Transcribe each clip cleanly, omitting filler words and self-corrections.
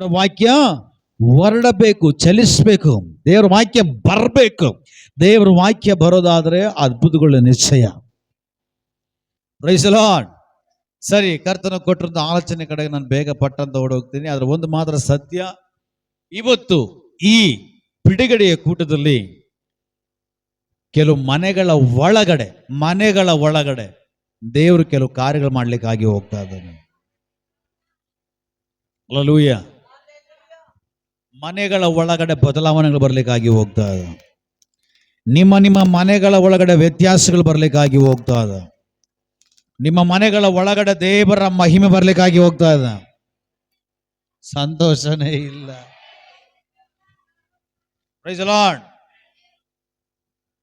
ದೇವರ ವಾಕ್ಯ ಹೊರಡಬೇಕು, ಚಲಿಸಬೇಕು, ದೇವರ ವಾಕ್ಯ ಬರಬೇಕು. ದೇವರ ವಾಕ್ಯ ಬರೋದಾದ್ರೆ ಅದ್ಭುತಗಳ ನಿಶ್ಚಯ. Praise the lord. ಸರಿ, ಕರ್ತನ ಕೊಟ್ಟಿರೋ ಆಲೋಚನೆ ಕಡೆಗೆ ನಾನು ಬೇಗ ಪಟ್ಟಂತ ಓಡೋಗ್ತೀನಿ. ಆದ್ರೆ ಒಂದು ಮಾತ್ರ ಸತ್ಯ, ಇವತ್ತು ಈ ಬಿಡುಗಡೆಯ ಕೂಟದಲ್ಲಿ ಕೆಲವು ಮನೆಗಳ ಒಳಗಡೆ ದೇವರು ಕೆಲವು ಕಾರ್ಯಗಳು ಮಾಡ್ಲಿಕ್ಕಾಗಿ ಹೋಗ್ತಾ ಇದ್ದಾನೆ. ಹಲ್ಲೆಲೂಯಾ. ಮನೆಗಳ ಒಳಗಡೆ ಬದಲಾವಣೆಗಳು ಬರ್ಲಿಕ್ಕಾಗಿ ಹೋಗ್ತಾ ಇದೆ. ನಿಮ್ಮ ಮನೆಗಳ ಒಳಗಡೆ ವ್ಯತ್ಯಾಸಗಳು ಬರ್ಲಿಕ್ಕಾಗಿ ಹೋಗ್ತಾ ಇದೆ. ನಿಮ್ಮ ಮನೆಗಳ ಒಳಗಡೆ ದೇವರ ಮಹಿಮೆ ಬರ್ಲಿಕ್ಕಾಗಿ ಹೋಗ್ತಾ ಇದೆ. ಸಂತೋಷನೇ ಇಲ್ಲ. Praise the lord.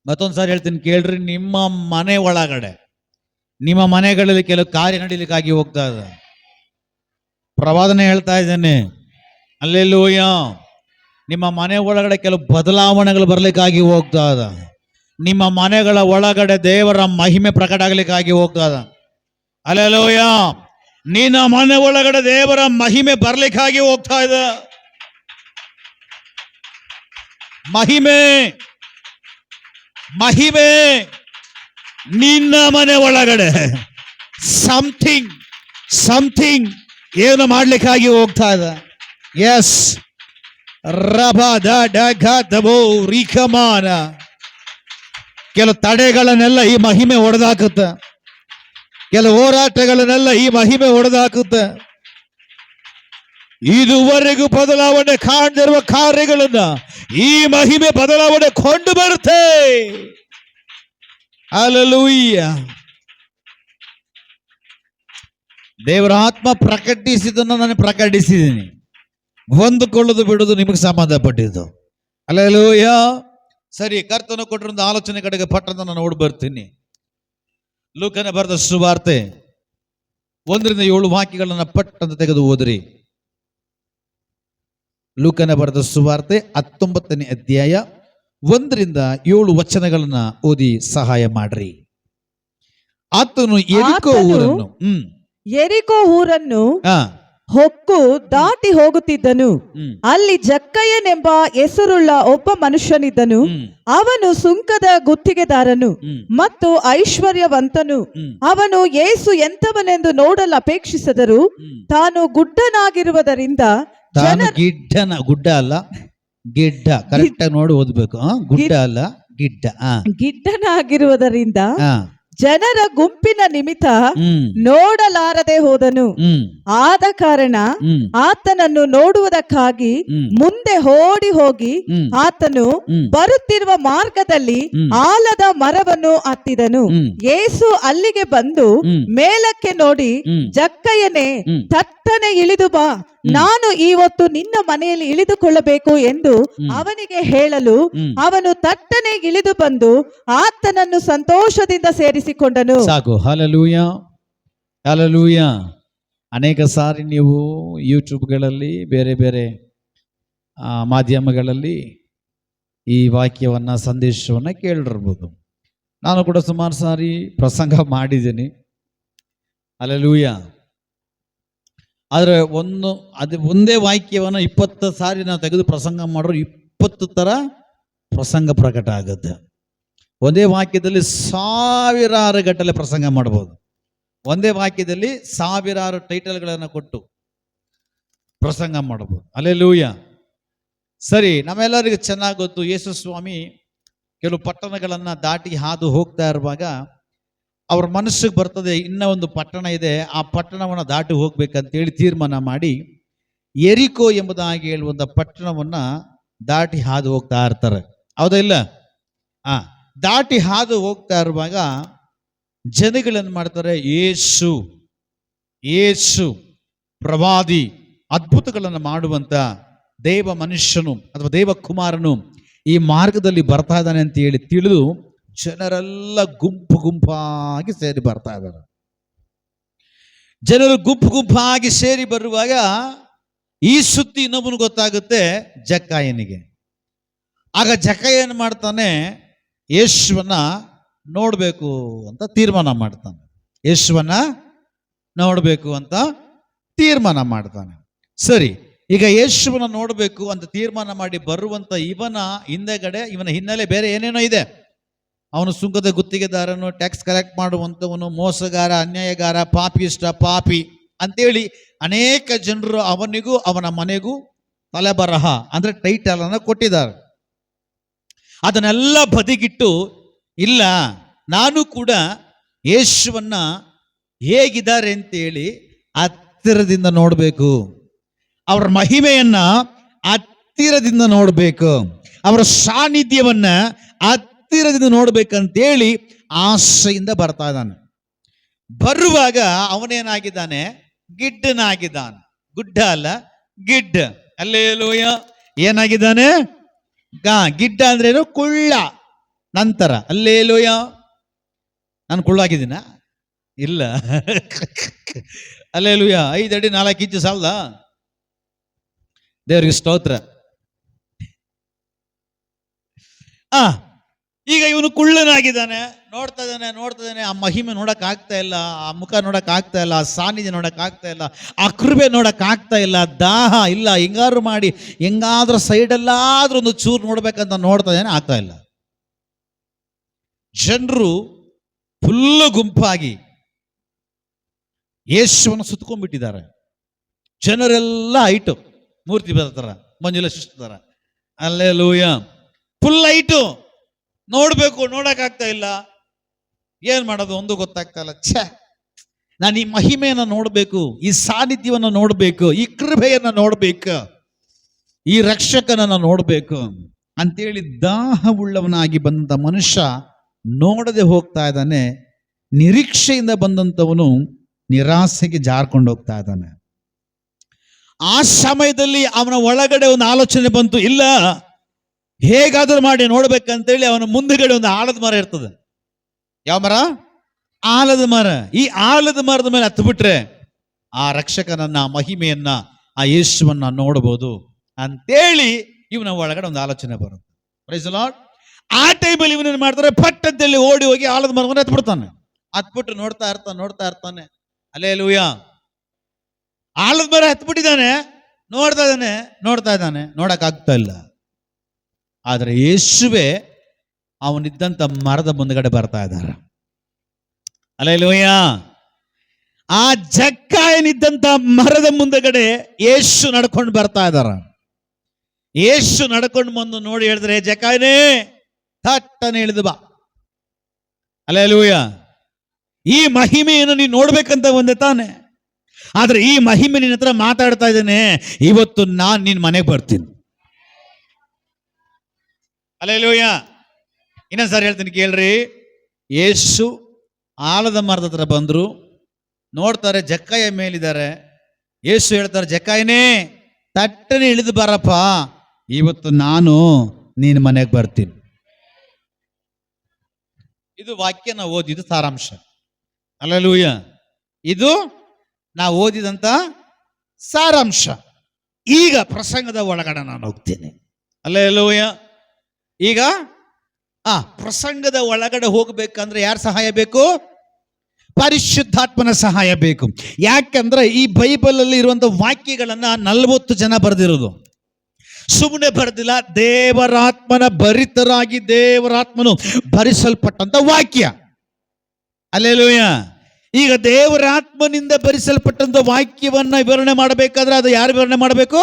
ಮತ್ತೊಂದ್ಸಾರಿ ಹೇಳ್ತೀನಿ ಕೇಳ್ರಿ, ನಿಮ್ಮ ಮನೆ ಒಳಗಡೆ, ನಿಮ್ಮ ಮನೆಗಳಲ್ಲಿ ಕೆಲವು ಕಾರ್ಯ ನಡೀಲಿಕ್ಕಾಗಿ ಹೋಗ್ತಾ ಇದೆ. ಪ್ರವಾದನೆ ಹೇಳ್ತಾ ಇದ್ದೇನೆ. ಹಲ್ಲೆಲೂಯಾ. ನಿಮ್ಮ ಮನೆ ಒಳಗಡೆ ಕೆಲವು ಬದಲಾವಣೆಗಳು ಬರ್ಲಿಕ್ಕಾಗಿ ಹೋಗ್ತಾ ಇದೆ. ನಿಮ್ಮ ಮನೆಗಳ ಒಳಗಡೆ ದೇವರ ಮಹಿಮೆ ಪ್ರಕಟ ಆಗ್ಲಿಕ್ಕಾಗಿ ಹೋಗ್ತಾ ಇದೆ. ಹಲ್ಲೆಲೂಯಾ. ನಿನ್ನ ಮನೆ ಒಳಗಡೆ ದೇವರ ಮಹಿಮೆ ಬರ್ಲಿಕ್ಕಾಗಿ ಹೋಗ್ತಾ ಇದೆ. ಮಹಿಮೆ ನಿನ್ನ ಮನೆ ಒಳಗಡೆ ಸಮಥಿಂಗ್ ಏನು ಮಾಡ್ಲಿಕ್ಕಾಗಿ ಹೋಗ್ತಾ ಇದೆ. ಎಸ್, ರಿಕಮಾನ. ಕೆಲವು ತಡೆಗಳನ್ನೆಲ್ಲ ಈ ಮಹಿಮೆ ಹೊಡೆದಾಕುತ್ತೆ. ಕೆಲವು ಹೋರಾಟಗಳನ್ನೆಲ್ಲ ಈ ಮಹಿಮೆ ಹೊಡೆದಾಕುತ್ತೆ. ಇದುವರೆಗೂ ಬದಲಾವಣೆ ಕಾಣದಿರುವ ಕಾರ್ಯಗಳನ್ನ ಈ ಮಹಿಮೆ ಬದಲಾವಣೆ ಕೊಂಡು ಬರುತ್ತೆ. ಹಲ್ಲೆಲೂಯಾ. ದೇವರ ಆತ್ಮ ಪ್ರಕಟಿಸಿದನ್ನು ನಾನು ಪ್ರಕಟಿಸಿದ್ದೀನಿ. ಹೊಂದಿಕೊಳ್ಳೋದು ಬಿಡೋದು ನಿಮಗೆ ಸಂಬಂಧಪಟ್ಟಿದ್ದು. ಹಲ್ಲೆಲೂಯಾ. ಸರಿ, ಕರ್ತನು ಕೊಟ್ಟಿರೋ ಆಲೋಚನೆ ಕಡೆಗೆ ಪಟ್ಟಣ ನಾನು ಓಡಿ ಬರ್ತೀನಿ. ಲೂಕನ ಬರೆದ ಸುವಾರ್ತೆ 1-7 ವಾಕ್ಯಗಳನ್ನ ಪಟ್ಟಂತ ತೆಗೆದು ಓದ್ರಿ. ಲೂಕನ ಬರೆದ ಸುವಾರ್ತೆ 19ನೇ ಅಧ್ಯಾಯ 1-7 ವಚನಗಳನ್ನ ಓದಿ ಸಹಾಯ ಮಾಡ್ರಿ. ಆತನು ಯೆರಿಕೋ ಊರನ್ನು ಹೊಕ್ಕು ದಾಟಿ ಹೋಗುತ್ತಿದ್ದನು. ಅಲ್ಲಿ ಜಕ್ಕಯ್ಯನೆಂಬ ಹೆಸರುಳ್ಳ ಒಬ್ಬ ಮನುಷ್ಯನಿದ್ದನು. ಅವನು ಸುಂಕದ ಗುತ್ತಿಗೆದಾರನು ಮತ್ತು ಐಶ್ವರ್ಯವಂತನು. ಅವನು ಯೇಸು ಎಂತವನೆಂದು ನೋಡಲು ಅಪೇಕ್ಷಿಸಿದರು. ತಾನು ಗುಡ್ಡನಾಗಿರುವುದರಿಂದ ಗುಡ್ಡ ಅಲ್ಲ, ಗಿಡ್ಡ, ಕರೆಕ್ಟ್ ಆಗಿ ನೋಡಿ ಓದ್ಬೇಕು. ಗುಡ್ಡ ಅಲ್ಲ, ಗಿಡ್ಡನಾಗಿರುವುದರಿಂದ ಜನರ ಗುಂಪಿನ ನಿಮಿತ್ತ ನೋಡಲಾರದೆ ಹೋದನು. ಆದ ಕಾರಣ ಆತನನ್ನು ನೋಡುವುದಕ್ಕಾಗಿ ಮುಂದೆ ಓಡಿ ಹೋಗಿ ಆತನು ಬರುತ್ತಿರುವ ಮಾರ್ಗದಲ್ಲಿ ಆಲದ ಮರವನ್ನು ಹತ್ತಿದನು. ಯೇಸು ಅಲ್ಲಿಗೆ ಬಂದು ಮೇಲಕ್ಕೆ ನೋಡಿ, ಜಕ್ಕಯ್ಯನೇ, ತಟ್ಟನೆ ಇಳಿದು ಬಾ, ನಾನು ಇವತ್ತು ನಿನ್ನ ಮನೆಯಲ್ಲಿ ಇಳಿದುಕೊಳ್ಳಬೇಕು ಎಂದು ಅವನಿಗೆ ಹೇಳಲು ಅವನು ತಟ್ಟನೆ ಇಳಿದು ಬಂದು ಆತನನ್ನು ಸಂತೋಷದಿಂದ ಸೇರಿಸಿಕೊಂಡನು. ಸಾಕು. Hallelujah, hallelujah. ಅನೇಕ ಸಾರಿ ನೀವು ಯೂಟ್ಯೂಬ್ಗಳಲ್ಲಿ, ಬೇರೆ ಬೇರೆ ಮಾಧ್ಯಮಗಳಲ್ಲಿ ಈ ವಾಕ್ಯವನ್ನ, ಸಂದೇಶವನ್ನ ಕೇಳಿರ್ಬೋದು. ನಾನು ಕೂಡ ಸುಮಾರು ಸಾರಿ ಪ್ರಸಂಗ ಮಾಡಿದ್ದೀನಿ. ಹಲ್ಲೆಲೂಯಾ. ಆದರೆ ಒಂದೇ ವಾಕ್ಯವನ್ನು 20 ಸಾರಿ ನಾವು ತೆಗೆದು ಪ್ರಸಂಗ ಮಾಡೋರು 20 ಥರ ಪ್ರಸಂಗ ಪ್ರಕಟ ಆಗುತ್ತೆ. ಒಂದೇ ವಾಕ್ಯದಲ್ಲಿ ಸಾವಿರಾರು ಗಟ್ಟಲೆ ಪ್ರಸಂಗ ಮಾಡ್ಬೋದು. ಒಂದೇ ವಾಕ್ಯದಲ್ಲಿ ಸಾವಿರಾರು ಟೈಟಲ್ಗಳನ್ನು ಕೊಟ್ಟು ಪ್ರಸಂಗ ಮಾಡಬಹುದು. ಹಲ್ಲೆಲೂಯಾ. ಸರಿ, ನಮ್ಮೆಲ್ಲರಿಗೂ ಚೆನ್ನಾಗಿ ಗೊತ್ತು, ಯೇಸು ಸ್ವಾಮಿ ಕೆಲವು ಪಟ್ಟಣಗಳನ್ನು ದಾಟಿ ಹಾದು ಹೋಗ್ತಾ ಇರುವಾಗ ಅವ್ರ ಮನಸ್ಸಿಗೆ ಬರ್ತದೆ, ಇನ್ನೂ ಒಂದು ಪಟ್ಟಣ ಇದೆ, ಆ ಪಟ್ಟಣವನ್ನು ದಾಟಿ ಹೋಗ್ಬೇಕಂತೇಳಿ ತೀರ್ಮಾನ ಮಾಡಿ ಯೆರಿಕೋ ಎಂಬುದಾಗಿ ಹೇಳುವಂಥ ಪಟ್ಟಣವನ್ನು ದಾಟಿ ಹಾದು ಹೋಗ್ತಾ ಇರ್ತಾರೆ. ಹೌದಾ ಇಲ್ಲ? ದಾಟಿ ಹಾದು ಹೋಗ್ತಾ ಇರುವಾಗ ಜನಗಳೇನು ಮಾಡ್ತಾರೆ, ಯೇಸು ಪ್ರವಾದಿ, ಅದ್ಭುತಗಳನ್ನು ಮಾಡುವಂತ ದೇವ ಮನುಷ್ಯನು ಅಥವಾ ದೇವ ಕುಮಾರನು ಈ ಮಾರ್ಗದಲ್ಲಿ ಬರ್ತಾ ಇದ್ದಾನೆ ಅಂತ ಹೇಳಿ ತಿಳಿದು ಜನರೆಲ್ಲ ಗುಂಪಾಗಿ ಸೇರಿ ಬರ್ತಾ ಇದ್ದಾರೆ. ಜನರು ಗುಂಪಾಗಿ ಸೇರಿ ಬರುವಾಗ ಈ ಸುದ್ದಿ ಇನ್ನೊಬ್ಬನು ಗೊತ್ತಾಗುತ್ತೆ, ಜಕ್ಕಯ್ಯನಿಗೆ. ಆಗ ಜಕ್ಕಯ್ಯ ಏನು ಮಾಡ್ತಾನೆ, ಯೇಸುವನ್ನ ನೋಡಬೇಕು ಅಂತ ತೀರ್ಮಾನ ಮಾಡ್ತಾನೆ. ಯೇಸುವನ್ನ ನೋಡಬೇಕು ಅಂತ ತೀರ್ಮಾನ ಮಾಡ್ತಾನೆ. ಸರಿ, ಈಗ ಯೇಸುವನ್ನ ನೋಡಬೇಕು ಅಂತ ತೀರ್ಮಾನ ಮಾಡಿ ಬರುವಂತ ಇವನ ಹಿಂದೆಗಡೆ ಇವನ ಹಿನ್ನೆಲೆ ಬೇರೆ ಏನೇನೋ ಇದೆ. ಅವನು ಸುಂಕದ ಗುತ್ತಿಗೆದಾರನು, ಟ್ಯಾಕ್ಸ್ ಕಲೆಕ್ಟ್ ಮಾಡುವಂಥವನು, ಮೋಸಗಾರ, ಅನ್ಯಾಯಗಾರ, ಪಾಪಿ ಅಂತೇಳಿ ಅನೇಕ ಜನರು ಅವನಿಗೂ ಅವನ ಮನೆಗೂ ತಲೆಬರಹ ಅಂದ್ರೆ ಟೈಟಲ್ ಅನ್ನು ಕೊಟ್ಟಿದ್ದಾರೆ. ಅದನ್ನೆಲ್ಲ ಬದಿಗಿಟ್ಟು, ಇಲ್ಲ ನಾನು ಕೂಡ ಯೇಸುವನ್ನ ಹೇಗಿದ್ದಾರೆ ಅಂತೇಳಿ ಹತ್ತಿರದಿಂದ ನೋಡಬೇಕು, ಅವರ ಮಹಿಮೆಯನ್ನ ಹತ್ತಿರದಿಂದ ನೋಡಬೇಕು, ಅವರ ಸಾನ್ನಿಧ್ಯವನ್ನ ಹತ್ತಿರದಿಂದ ನೋಡ್ಬೇಕಂತೇಳಿ ಆಸೆಯಿಂದ ಬರ್ತಾ ಇದ್ದಾನೆ. ಬರುವಾಗ ಅವನೇನಾಗಿದ್ದಾನೆ? ಗಿಡ್ಡನಾಗಿದ್ದಾನೆ. ಗುಡ್ಡ ಅಲ್ಲ, ಗಿಡ್ಡ. ಹಲ್ಲೆಲೂಯಾ. ಏನಾಗಿದ್ದಾನೆ? ಗಿಡ್ಡ ಅಂದ್ರೇನು? ಕುಳ್ಳ. ನಂತರ ಹಲ್ಲೆಲೂಯಾ. ನಾನು ಕುಳ್ಳಾಗಿದ್ದೀನ? ಇಲ್ಲ. ಹಲ್ಲೆಲೂಯಾ. 5 ಅಡಿ 4 ಇಂಚು ಸಾಲದ? ದೇವರಿಗೆ ಸ್ತೋತ್ರ. ಈಗ ಇವನು ಕುಳ್ಳನಾಗಿದ್ದಾನೆ. ನೋಡ್ತಾ ಇದ್ದಾನೆ. ಆ ಮಹಿಮೆ ನೋಡಕ್ ಆಗ್ತಾ ಇಲ್ಲ, ಆ ಮುಖ ನೋಡಕ್ ಆಗ್ತಾ ಇಲ್ಲ, ಆ ಸಾನ್ನಿಧ್ಯ ನೋಡಕ್ ಆಗ್ತಾ ಇಲ್ಲ, ಆ ಕೃಪೆ ನೋಡಕ್ ಆಗ್ತಾ ಇಲ್ಲ, ದಾಹ ಇಲ್ಲ. ಹೆಂಗಾದ್ರು ಮಾಡಿ ಹೆಂಗಾದ್ರೂ ಸೈಡಲ್ಲಾದ್ರೂ ಒಂದು ಚೂರು ನೋಡ್ಬೇಕಂತ ನೋಡ್ತಾ ಇದ್ದಾನೆ, ಆಗ್ತಾ ಇಲ್ಲ. ಜನರು ಫುಲ್ಲು ಗುಂಪಾಗಿ ಯೇಸುವನ್ನು ಸುತ್ಕೊಂಡ್ಬಿಟ್ಟಿದ್ದಾರೆ. ಜನರೆಲ್ಲ ಹೈಟು, ಮೂರ್ತಿ ಬರ್ತಾರ, ಮಂಜುಲ ಶಿಸ್ತಾರ. ಹಲ್ಲೆಲೂಯಾ. Full height. ನೋಡ್ಬೇಕು, ನೋಡಕ್ಕಾಗ್ತಾ ಇಲ್ಲ. ಏನ್ ಮಾಡೋದು ಒಂದು ಗೊತ್ತಾಗ್ತಾ ಇಲ್ಲ. ನಾನು ಈ ಮಹಿಮೆಯನ್ನ ನೋಡ್ಬೇಕು, ಈ ಸಾನ್ನಿಧ್ಯವನ್ನ ನೋಡ್ಬೇಕು, ಈ ಕೃಪೆಯನ್ನ ನೋಡ್ಬೇಕು, ಈ ರಕ್ಷಕನನ್ನ ನೋಡ್ಬೇಕು ಅಂತೇಳಿ ದಾಹವುಳ್ಳವನಾಗಿ ಬಂದ ಮನುಷ್ಯ ನೋಡದೆ ಹೋಗ್ತಾ ಇದ್ದಾನೆ. ನಿರೀಕ್ಷೆಯಿಂದ ಬಂದಂಥವನು ನಿರಾಸೆಗೆ ಜಾರ್ಕೊಂಡು ಹೋಗ್ತಾ ಇದ್ದಾನೆ. ಆ ಸಮಯದಲ್ಲಿ ಅವನ ಒಳಗಡೆ ಒಂದು ಆಲೋಚನೆ ಬಂತು, ಇಲ್ಲ ಹೇಗಾದ್ರೂ ಮಾಡಿ ನೋಡ್ಬೇಕಂತೇಳಿ ಅವನ ಮುಂದೆಗಡೆ ಒಂದು ಆಲದ ಮರ ಇರ್ತದೆ. ಯಾವ ಮರ? ಆಲದ ಮರ. ಈ ಆಲದ ಮರದ ಮೇಲೆ ಹತ್ಬಿಟ್ರೆ ಆ ರಕ್ಷಕನನ್ನ, ಆ ಮಹಿಮೆಯನ್ನ, ಆ ಯೇಸುವನ್ನ ನೋಡಬಹುದು ಅಂತೇಳಿ ಇವನ ಒಳಗಡೆ ಒಂದು ಆಲೋಚನೆ ಬರುತ್ತೆ. Praise the lord. ಆ ಟೈಮಲ್ಲಿ ಇವನೇನು ಮಾಡ್ತಾರೆ? ಪಟ್ ಅಂತೇಳಿ ಓಡಿ ಹೋಗಿ ಆಲದ ಮರವನ್ನು ಹತ್ಬಿಡ್ತಾನೆ. ಹತ್ಬಿಟ್ಟು ನೋಡ್ತಾ ಇರ್ತಾನೆ. ಹಲ್ಲೆಲೂಯಾ. ಆಲದ ಮರ ಹತ್ಬಿಟ್ಟಿದ್ದಾನೆ, ನೋಡ್ತಾ ಇದ್ದಾನೆ, ನೋಡಕ್ ಆಗ್ತಾ ಇಲ್ಲ. ಆದ್ರೆ ಯೇಸುವೆ ಅವನಿದ್ದಂತ ಮರದ ಮುಂದಗಡೆ ಬರ್ತಾ ಇದ್ದಾರೆ. ಹಲ್ಲೆಲೂಯಾ. ಆ ಜಕ್ಕಾಯನಿದ್ದಂತ ಮರದ ಮುಂದಗಡೆ ಯೇಸು ನಡ್ಕೊಂಡು ಬರ್ತಾ ಇದ್ದಾರ. ಯೇಸು ನಡ್ಕೊಂಡು ಬಂದು ನೋಡಿ ಹೇಳಿದ್ರೆ, ಜಕ್ಕಾಯನೇ ಥಟ್ಟನೆ ಇಳಿದು ಬಾ. ಹಲ್ಲೆಲೂಯಾ. ಈ ಮಹಿಮೆಯನ್ನು ನೀನು ನೋಡ್ಬೇಕಂತ ಬಂದೆ ತಾನೆ, ಆದ್ರೆ ಈ ಮಹಿಮೆ ನಿನ್ನ ಹತ್ರ ಮಾತಾಡ್ತಾ ಇದ್ದೇನೆ. ಇವತ್ತು ನಾನು ನಿನ್ನ ಮನೆಗೆ ಬರ್ತೀನಿ. ಹಲ್ಲೆಲೂಯಾ. ಇನ್ನೊಂದ್ಸಾರಿ ಹೇಳ್ತೀನಿ ಕೇಳ್ರಿ. ಯೇಸು ಆಲದ ಮರದ ಹತ್ರ ಬಂದ್ರು, ನೋಡ್ತಾರೆ ಜಕ್ಕಾಯ ಮೇಲಿದ್ದಾರೆ. ಯೇಸು ಹೇಳ್ತಾರೆ, ಜಕ್ಕಾಯನೇ ತಟ್ಟನೆ ಇಳಿದು ಬರಪ್ಪ, ಇವತ್ತು ನಾನು ನಿನ್ನ ಮನೆಗೆ ಬರ್ತೀನಿ. ಇದು ವಾಕ್ಯ ನಾವು ಓದಿದ್ದು ಸಾರಾಂಶ. ಹಲ್ಲೆಲೂಯಾ. ಇದು ನಾವು ಓದಿದಂತ ಸಾರಾಂಶ. ಈಗ ಪ್ರಸಂಗದ ಒಳಗಡೆ ನಾನು ಹೋಗ್ತೇನೆ. ಹಲ್ಲೆಲೂಯಾ. ಈಗ ಪ್ರಸಂಗದ ಒಳಗಡೆ ಹೋಗ್ಬೇಕಂದ್ರೆ ಯಾರ ಸಹಾಯ ಬೇಕು? ಪರಿಶುದ್ಧಾತ್ಮನ ಸಹಾಯ ಬೇಕು. ಯಾಕಂದ್ರೆ ಈ ಬೈಬಲ್ ಅಲ್ಲಿ ಇರುವಂತ ವಾಕ್ಯಗಳನ್ನ 40 ಜನ ಬರೆದಿರೋದು, ಸುಮ್ಮನೆ ಬರೆದಿಲ್ಲ. ದೇವರಾತ್ಮನ ಭರಿತರಾಗಿ ದೇವರಾತ್ಮನು ಭರಿಸಲ್ಪಟ್ಟಂತ ವಾಕ್ಯ. ಹಲ್ಲೆಲೂಯಾ. ಈಗ ದೇವರಾತ್ಮನಿಂದ ಭರಿಸಲ್ಪಟ್ಟಂತ ವಾಕ್ಯವನ್ನ ವಿವರಣೆ ಮಾಡಬೇಕಾದ್ರೆ ಅದು ಯಾರು ವಿವರಣೆ ಮಾಡಬೇಕು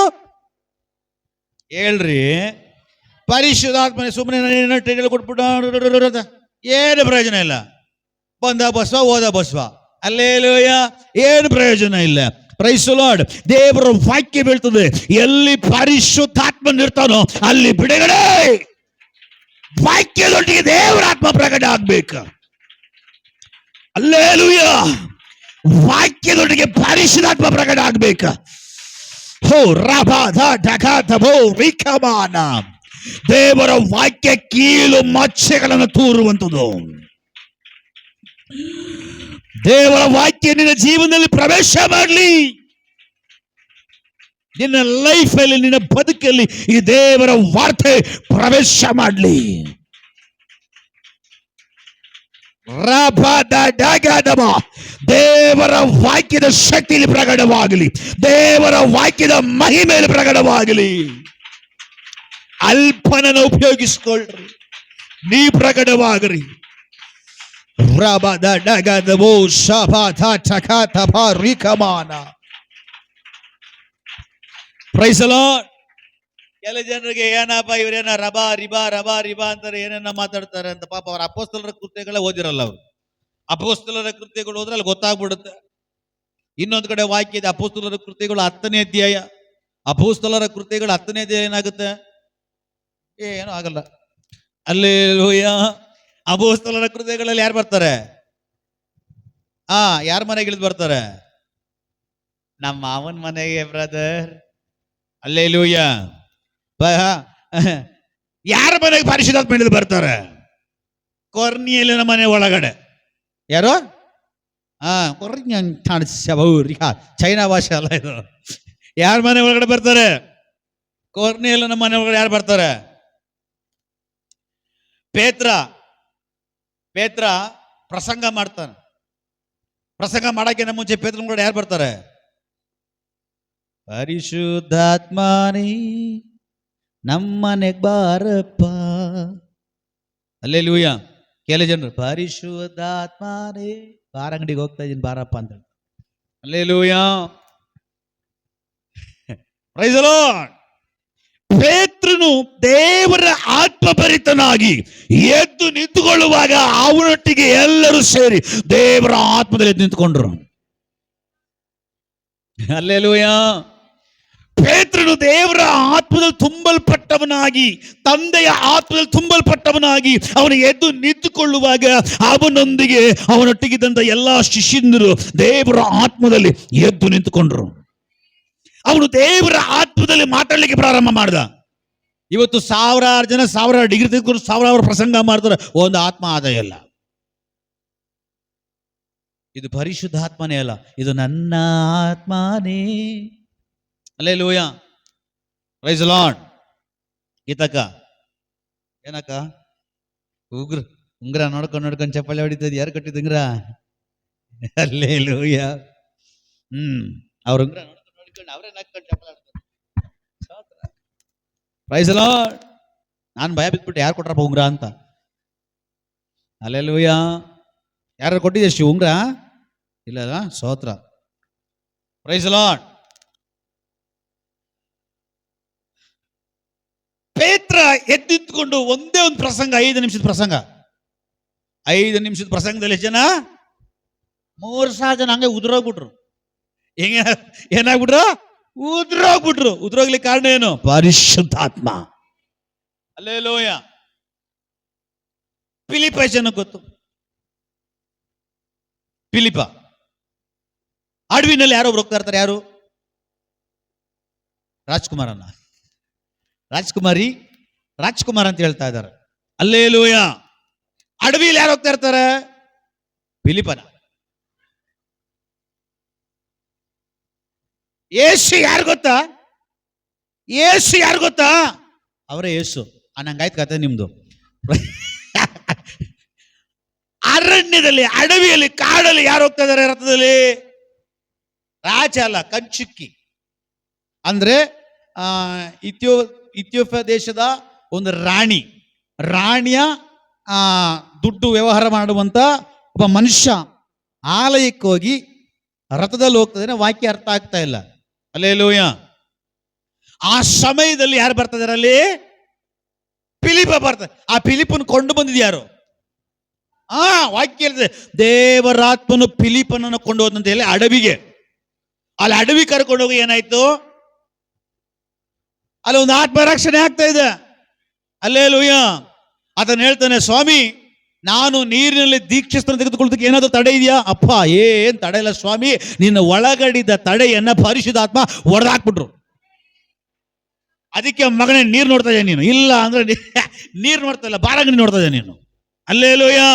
ಹೇಳ್ರಿ? ಪರಿಶುದ್ಧಾತ್ಮನೆ. ಸುಮ್ಮನೆ ಕೊಟ್ಬಿಟ್ಟು ಏನು ಪ್ರಯೋಜನ ಇಲ್ಲ. ಬಂದ ಬಸ್ವ, ಓದ ಬಸ್ವ. ಹಲ್ಲೆಲೂಯಾ. ಏನು ಪ್ರಯೋಜನ ಇಲ್ಲ. Praise the lord. ದೇವರ ವಾಕ್ಯ ಬೀಳ್ತದೆ. ಎಲ್ಲಿ ಪರಿಶುದ್ಧಾತ್ಮನಿರ್ತಾನೋ ಅಲ್ಲಿ ಬಿಡುಗಡೆ. ವಾಕ್ಯದೊಟ್ಟಿಗೆ ದೇವರಾತ್ಮ ಪ್ರಕಟ ಆಗ್ಬೇಕು. ಹಲ್ಲೆಲೂಯಾ. ವಾಕ್ಯದೊಟ್ಟಿಗೆ ಪರಿಶುದ್ಧಾತ್ಮ ಪ್ರಕಟ ಆಗ್ಬೇಕು. ಹೋ ರಬಾಧ ಢಕಾತಭೋ ವಿಕಮಾನ. ದೇವರ ವಾಕ್ಯ ಕೀಲು ಮಚ್ಚೆಗಳನ್ನು ತೂರುವಂಥದ್ದು. ದೇವರ ವಾಕ್ಯ ನಿನ್ನ ಜೀವನದಲ್ಲಿ ಪ್ರವೇಶ ಮಾಡಲಿ. ನಿನ್ನ ಲೈಫಲ್ಲಿ, ನಿನ್ನ ಬದುಕಲ್ಲಿ ಈ ದೇವರ ವಾರ್ತೆ ಪ್ರವೇಶ ಮಾಡಲಿ. ರಬದಡಗದಮ. ದೇವರ ವಾಕ್ಯದ ಶಕ್ತಿಯಲ್ಲಿ ಪ್ರಕಟವಾಗಲಿ, ದೇವರ ವಾಕ್ಯದ ಮಹಿಮೆಯಲ್ಲಿ ಪ್ರಕಟವಾಗಲಿ. ಅಲ್ಪನನ್ನು ಉಪಯೋಗಿಸ್ಕೊಳ್ರಿ, ನೀ ಪ್ರಕಟವಾಗ್ರಿ. ರಬದಡಗದಮೋ ಶಬದ ಚಕತಬ ರಿಕಮಾನ. Praise the Lord. ಕೆಲ ಜನರಿಗೆ ಏನಪ್ಪ ಇವ್ರೇನ ರಬಾ ರಿಬಾ ಅಂತಾರೆ, ಏನೇನ ಮಾತಾಡ್ತಾರೆ ಅಂತ. ಪಾಪ ಅವ್ರ ಅಪೊಸ್ತಲರ ಕೃತ್ಯಗಳೇ ಓದಿರಲ್ಲ ಅವರು. ಅಪೊಸ್ತಲರ ಕೃತ್ಯಗಳು ಹೋದ್ರೆ ಅಲ್ಲಿ ಗೊತ್ತಾಗ್ಬಿಡುತ್ತೆ. ಇನ್ನೊಂದು ಕಡೆ ವಾಕ್ಯ ಇದೆ, ಅಪೊಸ್ತಲರ ಕೃತ್ಯಗಳು 10ನೇ ಅಧ್ಯಾಯ. ಅಪೊಸ್ತಲರ ಕೃತ್ಯಗಳು 10ನೇ ಅಧ್ಯಾಯ ಏನಾಗುತ್ತೆ? ಏನೂ ಆಗಲ್ಲ. ಹಲ್ಲೆಲೂಯಾ. ಅಪೊಸ್ತಲರ ಕೃತ್ಯಗಳಲ್ಲಿ ಯಾರು ಬರ್ತಾರೆ? ಯಾರ ಮನೆಗೆ ಇಳಿದು ಬರ್ತಾರೆ? ನಮ್ಮ ಮಾವನ ಮನೆಗೆ ಬ್ರದರ್. ಹಲ್ಲೆಲೂಯಾ. ಯಾರ ಮನೆಗೆ ಪರಿಶುದ್ಧಾತ್ಮ ಇಳಿದು ಬರ್ತಾರೆ? ಕೊರ್ನಿಯಲಿನ ಮನೆ ಒಳಗಡೆ. ಯಾರು? ಚೈನಾ ಭಾಷೆ ಅಲ್ಲ ಇದು. ಯಾರ ಮನೆ ಒಳಗಡೆ ಬರ್ತಾರೆ? ಕೊರ್ನಿಯಲಿನ ಮನೆ ಒಳಗಡೆ ಯಾರು ಬರ್ತಾರೆ? ಪೇತ್ರ ಪ್ರಸಂಗ ಮಾಡ್ತಾನೆ. ಪ್ರಸಂಗ ಮಾಡಕ್ಕಿಂತ ಮುಂಚೆ ಪೇತ್ರನ ಕೂಡ ಯಾರು ಬರ್ತಾರೆ? ಪರಿಶುದ್ಧಾತ್ಮನೇ ನಮ್ಮನೆಗೆ ಬಾರಪ್ಪ. ಹಲ್ಲೆಲೂಯಾ. ಕೆಲ ಜನರು ಪರಿಶುದ್ಧಾತ್ಮನೇ ಬಾರ ಅಂಗಡಿಗೆ ಹೋಗ್ತಾ ಇದೀನಿ ಬಾರಪ್ಪ ಅಂತ. ಹಲ್ಲೆಲೂಯಾ. Praise the Lord. ಪೇತ್ರನು ದೇವರ ಆತ್ಮಭರಿತನಾಗಿ ಎದ್ದು ನಿಂತುಕೊಳ್ಳುವಾಗ ಅವನೊಟ್ಟಿಗೆ ಎಲ್ಲರೂ ಸೇರಿ ದೇವರ ಆತ್ಮದಲ್ಲಿ ಎದ್ದು ನಿಂತುಕೊಂಡ್ರು. ಹಲ್ಲೆಲೂಯಾ. ಪೇತ್ರನು ದೇವರ ಆತ್ಮದಲ್ಲಿ ತುಂಬಲ್ಪಟ್ಟವನಾಗಿ, ತಂದೆಯ ಆತ್ಮದಲ್ಲಿ ತುಂಬಲ್ಪಟ್ಟವನಾಗಿ ಅವನು ಎದ್ದು ನಿಂತುಕೊಳ್ಳುವಾಗ ಅವನೊಂದಿಗೆ ಅವನೊಟ್ಟಿಗಿದ್ದಂತ ಎಲ್ಲಾ ಶಿಷ್ಯಂದರು ದೇವರ ಆತ್ಮದಲ್ಲಿ ಎದ್ದು ನಿಂತುಕೊಂಡ್ರು. ಅವನು ದೇವರ ಆತ್ಮದಲ್ಲಿ ಮಾತಾಡ್ಲಿಕ್ಕೆ ಪ್ರಾರಂಭ ಮಾಡ್ದ. ಇವತ್ತು ಸಾವಿರಾರು ಜನ ಸಾವಿರಾರು ಡಿಗ್ರಿ ತೆಗೆದುಕೊಂಡು ಸಾವಿರಾರು ಪ್ರಸಂಗ ಮಾಡ್ತಾರೆ, ಒಂದು ಆತ್ಮ ಆದಾಯ ಇಲ್ಲ. ಇದು ಪರಿಶುದ್ಧಾತ್ಮನೇ ಅಲ್ಲ, ಇದು ನನ್ನ ಆತ್ಮನೇ. ಹಲ್ಲೆಲೂಯಾ. Praise the Lord. ಗೀತಕ್ಕ ಏನಕ್ಕ ಉಂಗ್ರ ನೋಡ್ಕೊಂಡು ಚಪ್ಪಾಳೆ ಹೊಡಿತದ? ಯಾರು ಕಟ್ಟಿದ ಉಂಗ್ರ? ಹಲ್ಲೆಲೂಯಾ. ಅವ್ರ ಉಂಗ್ರ ನೋಡ್ಕೊಂಡು ಅವರೇ ನಕ್ಕೊಂಡು ಚಪ್ಪಾಳೆ ಆಡ್ತಾರೆ. Praise the Lord. ನಾನು ಭಯ ಬಿದ್ಬಿಟ್ಟು ಯಾರು ಕೊಟ್ರಪ್ಪ ಉಂಗ್ರ ಅಂತ. ಹಲ್ಲೆಲೂಯಾ. ಯಾರು ಕೊಟ್ಟಿದ್ದೆ ಶಿವ ಉಂಗ್ರ? ಇಲ್ಲ, ಸ್ತೋತ್ರ. Praise the Lord. ಪೇತ್ರ ಎದ್ದಿದ್ಕೊಂಡು ಒಂದೇ ಒಂದು ಪ್ರಸಂಗ, 5 ನಿಮಿಷದ ಪ್ರಸಂಗ. 5 ನಿಮಿಷದ ಪ್ರಸಂಗದಲ್ಲಿ ಜನ 3,000 ಜನ ಹಂಗೆ ಉದುರೋಗ್ಬಿಟ್ರು. ಏನಾಗ್ಬಿಟ್ರು? ಉದುರೋಗ್ಬಿಟ್ರು. ಉದುರೋಗ್ಲಿಕ್ಕೆ ಕಾರಣ ಏನು? ಪರಿಶುದ್ಧಾತ್ಮ. ಹಲ್ಲೆಲೂಯಾ. ಫಿಲಿಪ ಜನ ಗೊತ್ತು. ಫಿಲಿಪ ಅಡವಿನಲ್ಲಿ ಯಾರೊಬ್ರು ಹೋಗ್ತಾ ಇರ್ತಾರೆ. ಯಾರು? ರಾಜ್ಕುಮಾರ್ ಅಂತ ಹೇಳ್ತಾ ಇದ್ದಾರೆ. ಹಲ್ಲೆಲೂಯಾ. ಅಡವಿಯಲ್ಲಿ ಯಾರು ಹೋಗ್ತಾ ಇರ್ತಾರೆ? ಫಿಲಿಪನ. ಯೇಸು ಯಾರು ಗೊತ್ತಾ? ಅವರೇ ಯೇಸು. ನಂಗಾಯ್ತು ಕತೆ ನಿಮ್ದು. ಅರಣ್ಯದಲ್ಲಿ, ಅಡವಿಯಲ್ಲಿ, ಕಾಡಲ್ಲಿ ಯಾರು ಹೋಗ್ತಾ ಇದ್ದಾರೆ ರಥದಲ್ಲಿ? ರಾಜ ಅಲ್ಲ, ಕಂಚುಕ್ಕಿ. ಅಂದ್ರೆ ಇಥಿಯೋಪಿಯಾ ದೇಶದ ಒಂದು ರಾಣಿಯ ದುಡ್ಡು ವ್ಯವಹಾರ ಮಾಡುವಂತ ಒಬ್ಬ ಮನುಷ್ಯ ಆಲಯಕ್ಕೆ ಹೋಗಿ ರಥದಲ್ಲಿ ಹೋಗ್ತದೆ. ವಾಕ್ಯ ಅರ್ಥ ಆಗ್ತಾ ಇಲ್ಲ. ಹಲ್ಲೆಲೂಯಾ. ಆ ಸಮಯದಲ್ಲಿ ಯಾರು ಬರ್ತಾ ಇದಾರೆ ಅಲ್ಲಿ? ಫಿಲಿಪ ಬರ್ತಾರೆ. ಆ ಫಿಲಿಪನ್ ಕೊಂಡು ಬಂದಿದ್ ಯಾರು? ವಾಕ್ಯ ಹೇಳ್ತದೆ, ದೇವರಾತ್ಮನು ಫಿಲಿಪನನ್ನು ಕೊಂಡು ಹೋದಂತ ಹೇಳಿ ಅಡವಿಗೆ. ಅಲ್ಲಿ ಅಡವಿ ಕರ್ಕೊಂಡು ಹೋಗಿ ಏನಾಯ್ತು? ಅಲ್ಲಿ ಒಂದು ಆತ್ಮ ರಕ್ಷಣೆ ಆಗ್ತಾ ಇದೆ. ಹಲ್ಲೆಲೂಯಾ. ಅದನ್ನ ಹೇಳ್ತಾನೆ, ಸ್ವಾಮಿ ನಾನು ನೀರಿನಲ್ಲಿ ದೀಕ್ಷಾಸ್ತ್ರ ತೆಗೆದುಕೊಳ್ಳೋದಕ್ಕೆ ಏನಾದ್ರು ತಡೆ ಇದೆಯಾ? ಅಪ್ಪ ಏನ್ ತಡೆ ಇಲ್ಲ ಸ್ವಾಮಿ, ನಿನ್ನ ಒಳಗಡಿದ ತಡೆಯನ್ನ ಪರಿಶುದ್ಧಾತ್ಮ ಹೊಡೆದಾಕ್ಬಿಟ್ರು. ಅದಕ್ಕೆ ಮಗನೇ ನೀರು ನೋಡ್ತಾ ಇದ್ದೆ ನೀನು. ಇಲ್ಲ ಅಂದ್ರೆ ನೀರು ನೋಡ್ತಾ ಇಲ್ಲ, ಬಾರಂಗಡಿ ನೋಡ್ತಾ ಇದ್ದೆ ನೀನು. ಹಲ್ಲೆಲೂಯಾ.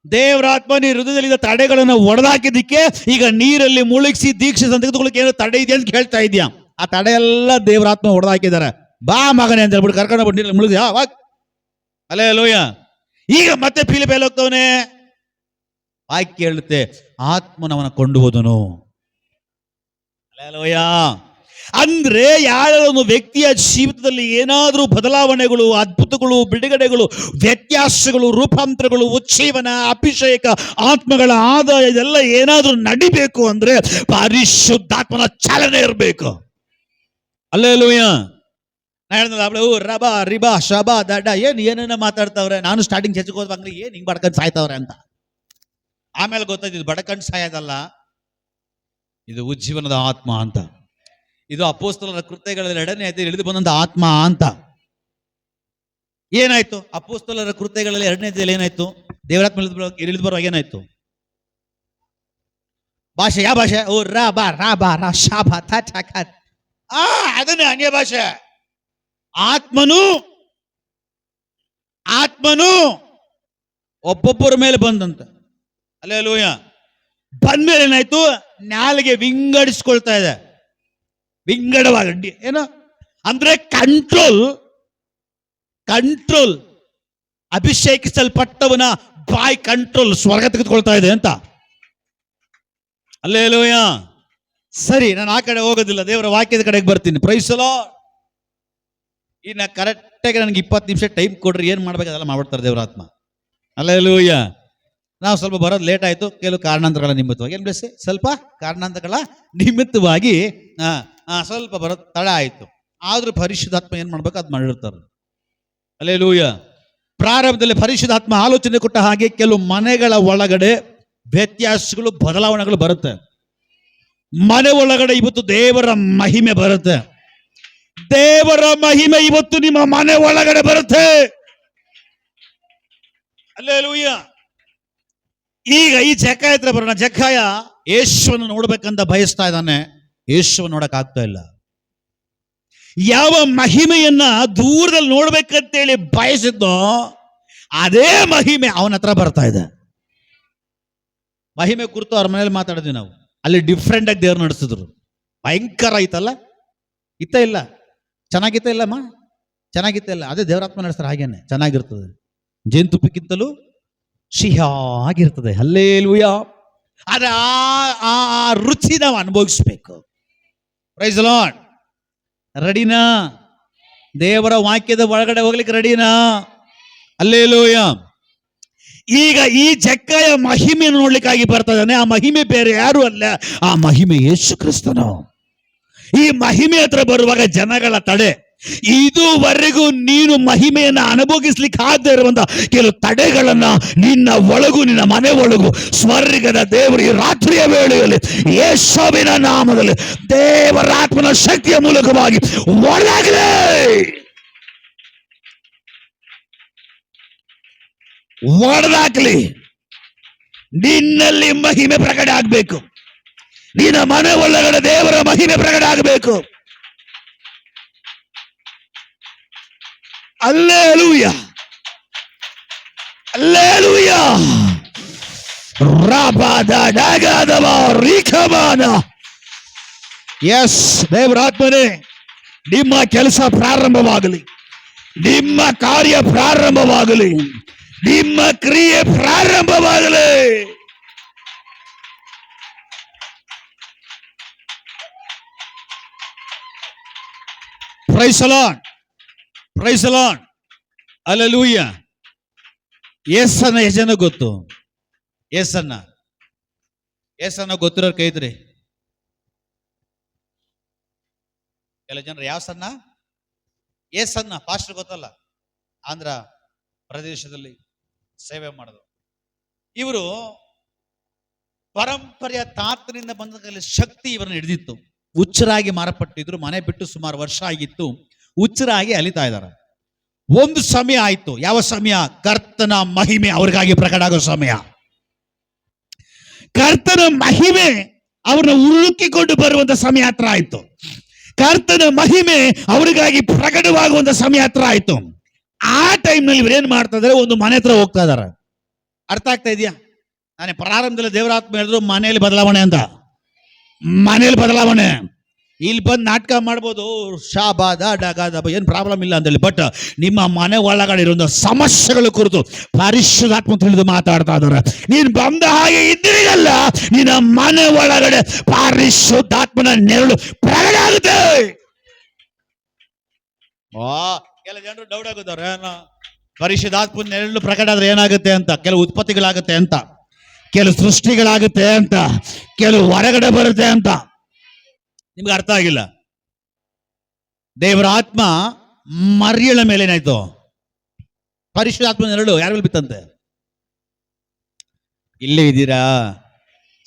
ದೇವರಾತ್ಮ ನೀ ಹೃದಯದಲ್ಲಿದ್ದ ತಡೆಗಳನ್ನು ಒಡೆದಾಕಿದ್ದಕ್ಕೆ ಈಗ ನೀರಲ್ಲಿ ಮುಳುಗಿಸಿ ದೀಕ್ಷೆ ತೆಗೆದುಕೊಳ್ಳಕ್ಕೆ ಏನೋ ತಡೆ ಇದೆಯಾ ಅಂತ ಕೇಳ್ತಾ ಇದೆಯಾ? ಆ ತಡೆ ಎಲ್ಲ ದೇವರಾತ್ಮ ಹೊಡೆದಾಕಿದ್ದಾರೆ. ಬಾ ಮಗನೇ ಅಂತ ಹೇಳ್ಬಿಟ್ಟು ಕರ್ಕೊಂಡು ಬಿಟ್ಟು ನೀರಲ್ಲಿ ಮುಳುಗಿದ್ಯಾ? ಹಲ್ಲೆಲೂಯಾ. ಈಗ ಮತ್ತೆ ಫಿಲಿಪ ಹೋಗ್ತವನೆ. ವಾಕ್ಯ ಹೇಳುತ್ತೆ, ಆತ್ಮನವನ ಕೊಂಡು ಹೋದನು. ಹಲ್ಲೆಲೂಯ. ಅಂದ್ರೆ ಯಾರೊಂದು ವ್ಯಕ್ತಿಯ ಜೀವಿತದಲ್ಲಿ ಏನಾದರೂ ಬದಲಾವಣೆಗಳು, ಅದ್ಭುತಗಳು, ಬಿಡುಗಡೆಗಳು, ವ್ಯತ್ಯಾಸಗಳು, ರೂಪಾಂತರಗಳು, ಉಜ್ಜೀವನ, ಅಭಿಷೇಕ, ಆತ್ಮಗಳ ಆದಾಯ ಇದೆಲ್ಲ ಏನಾದರೂ ನಡಿಬೇಕು ಅಂದ್ರೆ ಪರಿಶುದ್ಧಾತ್ಮನ ಚಾಲನೆ ಇರಬೇಕು. ಹಲ್ಲೆಲೂಯ. ನಾ ಹೇಳಿದ್ನಲ್ಲ, ರಬಾ ರಿಬಾ ಶಬಾ ದಡ್ಡ ಏನೇನ ಮಾತಾಡ್ತಾವ್ರೆ. ನಾನು ಸ್ಟಾರ್ಟಿಂಗ್ ಚರ್ಚೆಗೆ ಹೋದ್ಬಂಗ್ಲಿ ಏನ್ ಹಿಂಗ್ ಬಡ್ಕೊಂಡ್ ಸಾಯ್ತಾವ್ರೆ ಅಂತ. ಆಮೇಲೆ ಗೊತ್ತಾಯ್ತು ಇದು ಬಡ್ಕೊಂಡ್ ಸಾಯೋದಲ್ಲ, ಇದು ಉಜ್ಜೀವನದ ಆತ್ಮ ಅಂತ. ಇದು ಅಪೊಸ್ತಲರ ಕೃತ್ಯಗಳಲ್ಲಿ 2ನೇ ಅಧ್ಯಾಯದಲ್ಲಿ ಇಳಿದು ಬಂದಂತ ಆತ್ಮ ಅಂತ. ಏನಾಯ್ತು ಅಪೊಸ್ತಲರ ಕೃತ್ಯಗಳಲ್ಲಿ 2ನೇ ಅಧ್ಯಾಯದಲ್ಲಿ ಏನಾಯ್ತು? ದೇವರಾತ್ಮ ಇಳಿದು ಬರುವಾಗ ಏನಾಯ್ತು? ಭಾಷೆ, ಯಾವ ಭಾಷೆ? ಓ ರಾ ಬಾ ರಾ ಬಾ ರಾ ಶಾ ಬಾ ತಾ ಠಾ ಖಾ. ಅದನ್ನೇ ಅನ್ಯ ಭಾಷೆ. ಆತ್ಮನು ಒಬ್ಬೊಬ್ಬರ ಮೇಲೆ ಬಂದಂತ. ಹಲ್ಲೆಲೂಯ. ಬಂದ್ಮೇಲೆ ಏನಾಯ್ತು? ನಾಲಿಗೆ ವಿಂಗಡಿಸ್ಕೊಳ್ತಾ ಇದೆ. ವಿಂಗಡವಾಗಿ ಏನು ಅಂದ್ರೆ ಕಂಟ್ರೋಲ್ ಅಭಿಷೇಕಿಸಲ್ಪಟ್ಟವನ ಬಾಯ್ ಕಂಟ್ರೋಲ್ ಸ್ವರ್ಗ ತೆಗೆದುಕೊಳ್ತಾ ಇದೆ ಅಂತ. ಹಲ್ಲೆಲೂಯ. ಸರಿ, ನಾನು ಆ ಕಡೆ ಹೋಗೋದಿಲ್ಲ, ದೇವರ ವಾಕ್ಯದ ಕಡೆಗೆ ಬರ್ತೀನಿ. Praise the Lord. ಇನ್ನು ಕರೆಕ್ಟಾಗಿ ನನಗೆ 20 ನಿಮಿಷ ಟೈಮ್ ಕೊಡ್ರಿ, ಏನ್ ಮಾಡ್ಬೇಕು ಅದೆಲ್ಲ ಮಾಡ್ಬಿಡ್ತಾರೆ ದೇವರ ಆತ್ಮ. ಹಲ್ಲೆಲೂಯ. ನಾವು ಸ್ವಲ್ಪ ಬರೋದು ಲೇಟ್ ಆಯ್ತು, ಕೆಲವು ಕಾರಣಾಂತರಗಳ ನಿಮಿತ್ತವಾಗಿ. ಏನ್ ಬೆಳೆಸಿ ಸ್ವಲ್ಪ ಕಾರಣಾಂತರಗಳ ನಿಮಿತ್ತವಾಗಿ ಸ್ವಲ್ಪ ಬರೋದು ತಡ ಆಯ್ತು. ಆದ್ರೂ ಪರಿಶುದ್ಧಾತ್ಮ ಏನ್ ಮಾಡ್ಬೇಕು ಅದು ಮಾಡಿರ್ತಾರೆ. ಹಲ್ಲೆಲೂಯ. ಪ್ರಾರಂಭದಲ್ಲಿ ಪರಿಶುದ್ಧಾತ್ಮ ಆಲೋಚನೆ ಕೊಟ್ಟ ಹಾಗೆ ಕೆಲವು ಮನೆಗಳ ಒಳಗಡೆ ವ್ಯತ್ಯಾಸಗಳು, ಬದಲಾವಣೆಗಳು ಬರುತ್ತೆ. ಮನೆ ಒಳಗಡೆ ಇವತ್ತು ದೇವರ ಮಹಿಮೆ ಬರುತ್ತೆ. ದೇವರ ಮಹಿಮೆ ಇವತ್ತು ನಿಮ್ಮ ಮನೆ ಒಳಗಡೆ ಬರುತ್ತೆ. ಹಲ್ಲೆಲೂಯ. ಈಗ ಈ ಜಕ್ಕಾಯ ಹತ್ರ ಬರೋಣ. ಜಕ್ಕಾಯ ಯೇಸುವನ್ನು ನೋಡ್ಬೇಕಂತ ಬಯಸ್ತಾ ಇದ್ದಾನೆ, ಯೇಸುವನ್ನು ನೋಡಕ್ ಆಗ್ತಾ ಇಲ್ಲ. ಯಾವ ಮಹಿಮೆಯನ್ನ ದೂರದಲ್ಲಿ ನೋಡ್ಬೇಕಂತೇಳಿ ಬಯಸಿದ್ದೋ ಅದೇ ಮಹಿಮೆ ಅವನ ಹತ್ರ ಬರ್ತಾ ಇದೆ. ಮಹಿಮೆ ಕುರಿತು ಅವ್ರ ಮನೇಲಿ ಮಾತಾಡಿದ್ವಿ ನಾವು. ಅಲ್ಲಿ ಡಿಫ್ರೆಂಟ್ ಆಗಿ ದೇವ್ರು ನಡೆಸಿದ್ರು. ಭಯಂಕರ ಐತಲ್ಲ, ಇತ್ತ ಇಲ್ಲ, ಚೆನ್ನಾಗಿತ್ತ ಇಲ್ಲಮ್ಮ, ಚೆನ್ನಾಗಿತ್ತ ಇಲ್ಲ. ಅದೇ ದೇವರಾತ್ಮ ನಡೆಸ್ತಾರೆ, ಹಾಗೇನೆ ಚೆನ್ನಾಗಿರ್ತದೆ. ಜೇನುತುಪ್ಪಕ್ಕಿಂತಲೂ ಸಿಹಿಯಾಗಿರ್ತದೆ. ಹಲ್ಲೆಲೂಯ. ಆದ್ರೆ ಆ ರುಚಿ ನಾವು ಅನುಭವಿಸ್ಬೇಕು. Price the lord. ರೆಡಿನಾ? ದೇವರ ವಾಕ್ಯದ ಒಳಗಡೆ ಹೋಗ್ಲಿಕ್ಕೆ ರೆಡಿನಾ? ಹಲ್ಲೆಲೂಯ. ಈಗ ಈ ಜಕ್ಕಾಯ ಮಹಿಮೆಯನ್ನು ನೋಡ್ಲಿಕ್ಕಾಗಿ ಬರ್ತಾ ಇದ್ದಾನೆ. ಆ ಮಹಿಮೆ ಬೇರೆ ಯಾರು ಅಲ್ಲ, ಆ ಮಹಿಮೆ ಯೇಸು ಕ್ರಿಸ್ತನು. ಈ ಮಹಿಮೆ ಹತ್ರ ಬರುವಾಗ ಜನಗಳ ತಡೆ. ಇದುವರೆಗೂ ನೀನು ಮಹಿಮೆಯನ್ನ ಅನುಭವಿಸ್ಲಿಕ್ಕೆ ಆಗದೆ ಇರುವಂತ ಕೆಲವು ತಡೆಗಳನ್ನ ನಿನ್ನ ಒಳಗು, ನಿನ್ನ ಮನೆ ಒಳಗು ಸ್ವರ್ಗದ ದೇವರು ಈ ರಾತ್ರಿಯ ವೇಳೆಯಲ್ಲಿ ಯೇಸುವಿನ ನಾಮದಲ್ಲಿ ದೇವರಾತ್ಮನ ಶಕ್ತಿಯ ಮೂಲಕವಾಗಿ ಒಡೆದಾಕ್ಲಿ. ನಿನ್ನಲ್ಲಿ ಮಹಿಮೆ ಪ್ರಕಟ ಆಗ್ಬೇಕು. ನಿನ್ನ ಮನೆ ಒಳಗಡೆ ದೇವರ ಮಹಿಮೆ ಪ್ರಕಟ ಆಗಬೇಕು. ಹಲ್ಲೆಲೂಯ. ಹಲ್ಲೆಲೂಯ. ಎಸ್, ದೇವರಾತ್ಮನೇ, ನಿಮ್ಮ ಕೆಲಸ ಪ್ರಾರಂಭವಾಗಲಿ, ನಿಮ್ಮ ಕಾರ್ಯ ಪ್ರಾರಂಭವಾಗಲಿ, ನಿಮ್ಮ ಕ್ರಿಯೆ ಪ್ರಾರಂಭವಾಗಲಿ. Praise the Lord. Praise the Lord. Hallelujah. ಯೇಸನ್ನ ಎಷ್ಟು ಜನ ಗೊತ್ತು? ಯೇಸನ್ನ ಗೊತ್ತಿರೋರು ಕೈ ಇದ್ರಿ. ಕೆಲ ಜನರು ಯಾವ ಸನ್ನ? ಯೇಸನ್ನ ಪಾಸ್ಟರ್ ಗೊತ್ತಲ್ಲ, ಆಂಧ್ರ ಪ್ರದೇಶದಲ್ಲಿ ಸೇವೆ ಮಾಡಿದ್ರು. ಇವರು ಪರಂಪರೆಯ ತಾತನಿಂದ ಬಂದ ಶಕ್ತಿ ಇವರನ್ನು ಹಿಡಿದಿತ್ತು. ಹುಚ್ಚರಾಗಿ ಮಾರಪಟ್ಟಿದ್ರು. ಮನೆ ಬಿಟ್ಟು ಸುಮಾರು ವರ್ಷ ಆಗಿತ್ತು. ಹುಚ್ಚರಾಗಿ ಅಲಿತಾ ಇದ್ದಾರೆ. ಒಂದು ಸಮಯ ಆಯ್ತು. ಯಾವ ಸಮಯ? ಕರ್ತನ ಮಹಿಮೆ ಅವ್ರಿಗಾಗಿ ಪ್ರಕಟ ಆಗೋ ಸಮಯ. ಕರ್ತನ ಮಹಿಮೆ ಅವ್ರನ್ನ ಉರುಳಿಕೊಂಡು ಬರುವಂತ ಸಮಯ ಹತ್ರ ಆಯ್ತು. ಕರ್ತನ ಮಹಿಮೆ ಅವರಿಗಾಗಿ ಪ್ರಕಟವಾಗುವಂತ ಸಮಯ ಹತ್ರ ಆಯ್ತು. ಆ ಟೈಮ್ನಲ್ಲಿ ಇವ್ರೇನ್ ಮಾಡ್ತಾ ಇದಾರೆ? ಒಂದು ಮನೆ ಹತ್ರ ಹೋಗ್ತಾ ಇದಾರೆ. ಅರ್ಥ ಆಗ್ತಾ ಇದೆಯಾ? ನಾನು ಪ್ರಾರಂಭದಲ್ಲಿ ದೇವರಾತ್ಮ ಹೇಳಿದ್ರು ಮನೆಯಲ್ಲಿ ಬದಲಾವಣೆ ಅಂತ. ಮನೆಯಲ್ಲಿ ಬದಲಾವಣೆ. ಇಲ್ಲಿ ಬಂದು ನಾಟಕ ಮಾಡ್ಬೋದು, ಶಾಬಾದ ಡಗಾದ ಏನು ಪ್ರಾಬ್ಲಮ್ ಇಲ್ಲ ಅಂತೇಳಿ. ಬಟ್ ನಿಮ್ಮ ಮನೆ ಒಳಗಡೆ ಇರೋ ಸಮಸ್ಯೆಗಳ ಕುರಿತು ಪರಿಶುದ್ಧಾತ್ಮ ತಿಳಿದು ಮಾತಾಡ್ತಾ ಇದ್ದಾರೆ. ನೀನು ಬಂದ ಹಾಗೆ ಇದ್ದೀರಲ್ಲ, ನಿನ್ನ ಮನೆ ಒಳಗಡೆ ಪರಿಶುದ್ಧಾತ್ಮನ ನೆರಳು ಪ್ರಕಟ ಆಗುತ್ತೆ. ಕೆಲ ಜನರು ಡೌಟ್ ಆಗುತ್ತಾರೆ, ಪರಿಶುದ್ಧಾತ್ಮನ ನೆರಳು ಪ್ರಕಟ ಆದ್ರೆ ಏನಾಗುತ್ತೆ ಅಂತ. ಕೆಲವು ಉತ್ಪತ್ತಿಗಳಾಗುತ್ತೆ ಅಂತ, ಕೆಲವು ಸೃಷ್ಟಿಗಳಾಗುತ್ತೆ ಅಂತ, ಕೆಲವು ಹೊರಗಡೆ ಬರುತ್ತೆ ಅಂತ. ನಿಮ್ಗೆ ಅರ್ಥ ಆಗಿಲ್ಲ. ದೇವರ ಆತ್ಮ ಮರಿಯಳ ಮೇಲೆ ಏನಾಯ್ತು? ಪರಿಶುದ್ಧಾತ್ಮನ ನೆರಳು ಯಾರ ಮೇಲೆ ಬಿತ್ತಂತೆ? ಇಲ್ಲೇ ಇದ್ದೀರಾ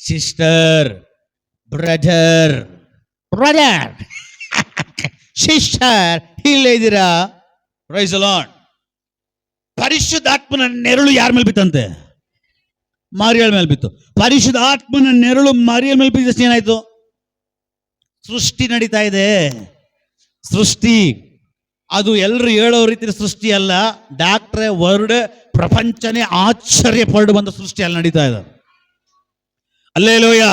ಸಿಸ್ಟರ್, ಬ್ರದರ್, ಸಿಸ್ಟರ್, ಇಲ್ಲೇ ಇದ್ದೀರಾ? Price the lord. ಪರಿಶುದ್ಧಾತ್ಮನ ನೆರಳು ಯಾರ ಮೇಲೆ ಬಿತ್ತಂತೆ? ಮರಿಯಳ ಮೇಲೆ ಬಿತ್ತು. ಪರಿಶುದ್ಧಾತ್ಮನ ನೆರಳು ಮರಿಯಳ ಮೇಲೆ ಬಿದ್ದ ಏನಾಯ್ತು? ಸೃಷ್ಟಿ ನಡೀತಾ ಇದೆ. ಸೃಷ್ಟಿ ಅದು ಎಲ್ಲರೂ ಹೇಳೋ ರೀತಿ ಸೃಷ್ಟಿ ಅಲ್ಲ. ಡಾಕ್ಟ್ರೆ ವರ್ಡ್ ಪ್ರಪಂಚನೇ ಆಶ್ಚರ್ಯ ಪಡುವಂತ ಸೃಷ್ಟಿ ಅಲ್ಲಿ ನಡೀತಾ ಇದೆ. ಅಲ್ಲೇಲೂಯ.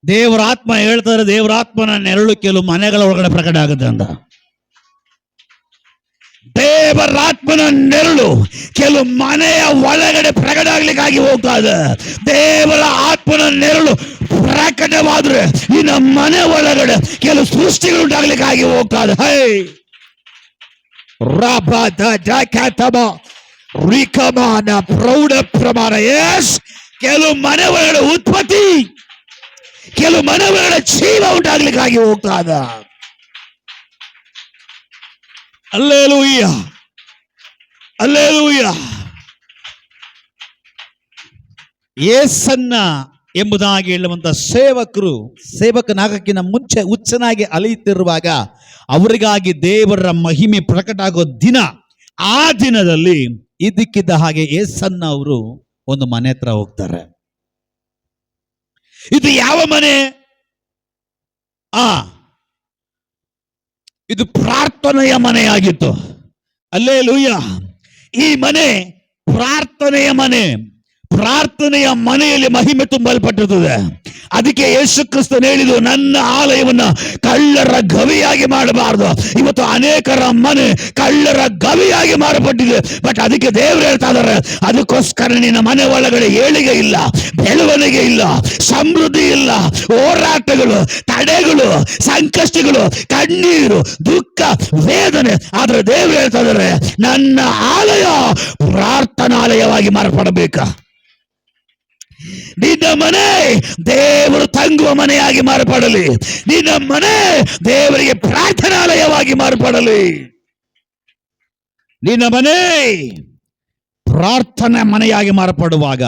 ದೇವರಾತ್ಮ ಹೇಳ್ತಾರೆ, ದೇವರಾತ್ಮನ ನೆರಳು ಕೆಲವು ಮನೆಗಳ ಒಳಗಡೆ ಪ್ರಕಟ ಆಗುತ್ತೆ ಅಂತ. ದೇವರಾತ್ಮನ ನೆರಳು ಕೆಲವು ಮನೆಯ ಒಳಗಡೆ ಪ್ರಕಟ ಆಗ್ಲಿಕ್ಕಾಗಿ ಹೋಗ್ತಾ ಇದೆ. ದೇವರ ಆತ್ಮನ ನೆರಳು ಪ್ರಕಟವಾದ್ರೆ ನಿನ್ನ ಮನೆ ಒಳಗಡೆ ಕೆಲವು ಸೃಷ್ಟಿಗಳು ಉಂಟಾಗ್ಲಿಕ್ಕಾಗಿ ಹೋಗ್ತಾ ಇದೆ. ಹೈ ರಿಕಮಾನ ಪ್ರೌಢ ಪ್ರಮಾಣ. ಎಸ್, ಕೆಲವು ಮನೆ ಒಳಗಡೆ ಉತ್ಪತ್ತಿ, ಕೆಲವು ಮನೆ ಒಳಗಡೆ ಜೀವ ಉಂಟಾಗ್ಲಿಕ್ಕಾಗಿ ಹೋಗ್ತಾ ಇದೆ. Alleluia, alleluia. ಯೇಸನ್ನ ಎಂಬುದಾಗಿ ಹೇಳುವಂತ ಸೇವಕನಾಗಕ್ಕಿಂತ ಮುಂಚೆ ಹುಚ್ಚನಾಗಿ ಅಲೆಯುತ್ತಿರುವಾಗ ಅವರಿಗಾಗಿ ದೇವರ ಮಹಿಮೆ ಪ್ರಕಟ ಆಗೋ ದಿನ, ಆ ದಿನದಲ್ಲಿ ಇದಕ್ಕಿದ್ದ ಹಾಗೆ ಯೇಸನ್ನ ಅವರು ಒಂದು ಮನೆ ಹತ್ರ ಹೋಗ್ತಾರೆ. ಇದು ಯಾವ ಮನೆ? ಇದು ಪ್ರಾರ್ಥನೆಯ ಮನೆಯಾಗಿತ್ತು. ಅಲ್ಲೇಲೂಯ. ಈ ಮನೆ ಪ್ರಾರ್ಥನೆಯ ಮನೆ. ಪ್ರಾರ್ಥನೆಯ ಮನೆಯಲ್ಲಿ ಮಹಿಮೆ ತುಂಬಲ್ಪಟ್ಟಿರುತ್ತದೆ. ಅದಕ್ಕೆ ಯೇಸು ಕ್ರಿಸ್ತನು ಹೇಳಿದ್ದು, ನನ್ನ ಆಲಯವನ್ನ ಕಳ್ಳರ ಗವಿಯಾಗಿ ಮಾಡಬಾರದು. ಇವತ್ತು ಅನೇಕರ ಮನೆ ಕಳ್ಳರ ಗವಿಯಾಗಿ ಮಾರಪಟ್ಟಿದೆ. ಬಟ್ ಅದಕ್ಕೆ ದೇವರು ಹೇಳ್ತಾ ಇದ್ದಾರೆ, ಅದಕ್ಕೋಸ್ಕರ ನಿನ್ನ ಮನೆ ಒಳಗಡೆ ಏಳಿಗೆ ಇಲ್ಲ, ಬೆಳವಣಿಗೆ ಇಲ್ಲ, ಸಮೃದ್ಧಿ ಇಲ್ಲ, ಹೋರಾಟಗಳು, ತಡೆಗಳು, ಸಂಕಷ್ಟಗಳು, ಕಣ್ಣೀರು, ದುಃಖ, ವೇದನೆ. ಆದ್ರೆ ದೇವರು ಹೇಳ್ತಾ ಇದ್ದಾರೆ, ನನ್ನ ಆಲಯ ಪ್ರಾರ್ಥನಾಲಯವಾಗಿ ಮಾರ್ಪಡಬೇಕಾ. ನಿನ್ನ ಮನೆ ದೇವರು ತಂಗುವ ಮನೆಯಾಗಿ ಮಾರ್ಪಡಲಿ. ನಿನ್ನ ಮನೆ ದೇವರಿಗೆ ಪ್ರಾರ್ಥನಾಲಯವಾಗಿ ಮಾರ್ಪಡಲಿ. ನಿನ್ನ ಮನೆ ಪ್ರಾರ್ಥನಾ ಮನೆಯಾಗಿ ಮಾರ್ಪಡುವಾಗ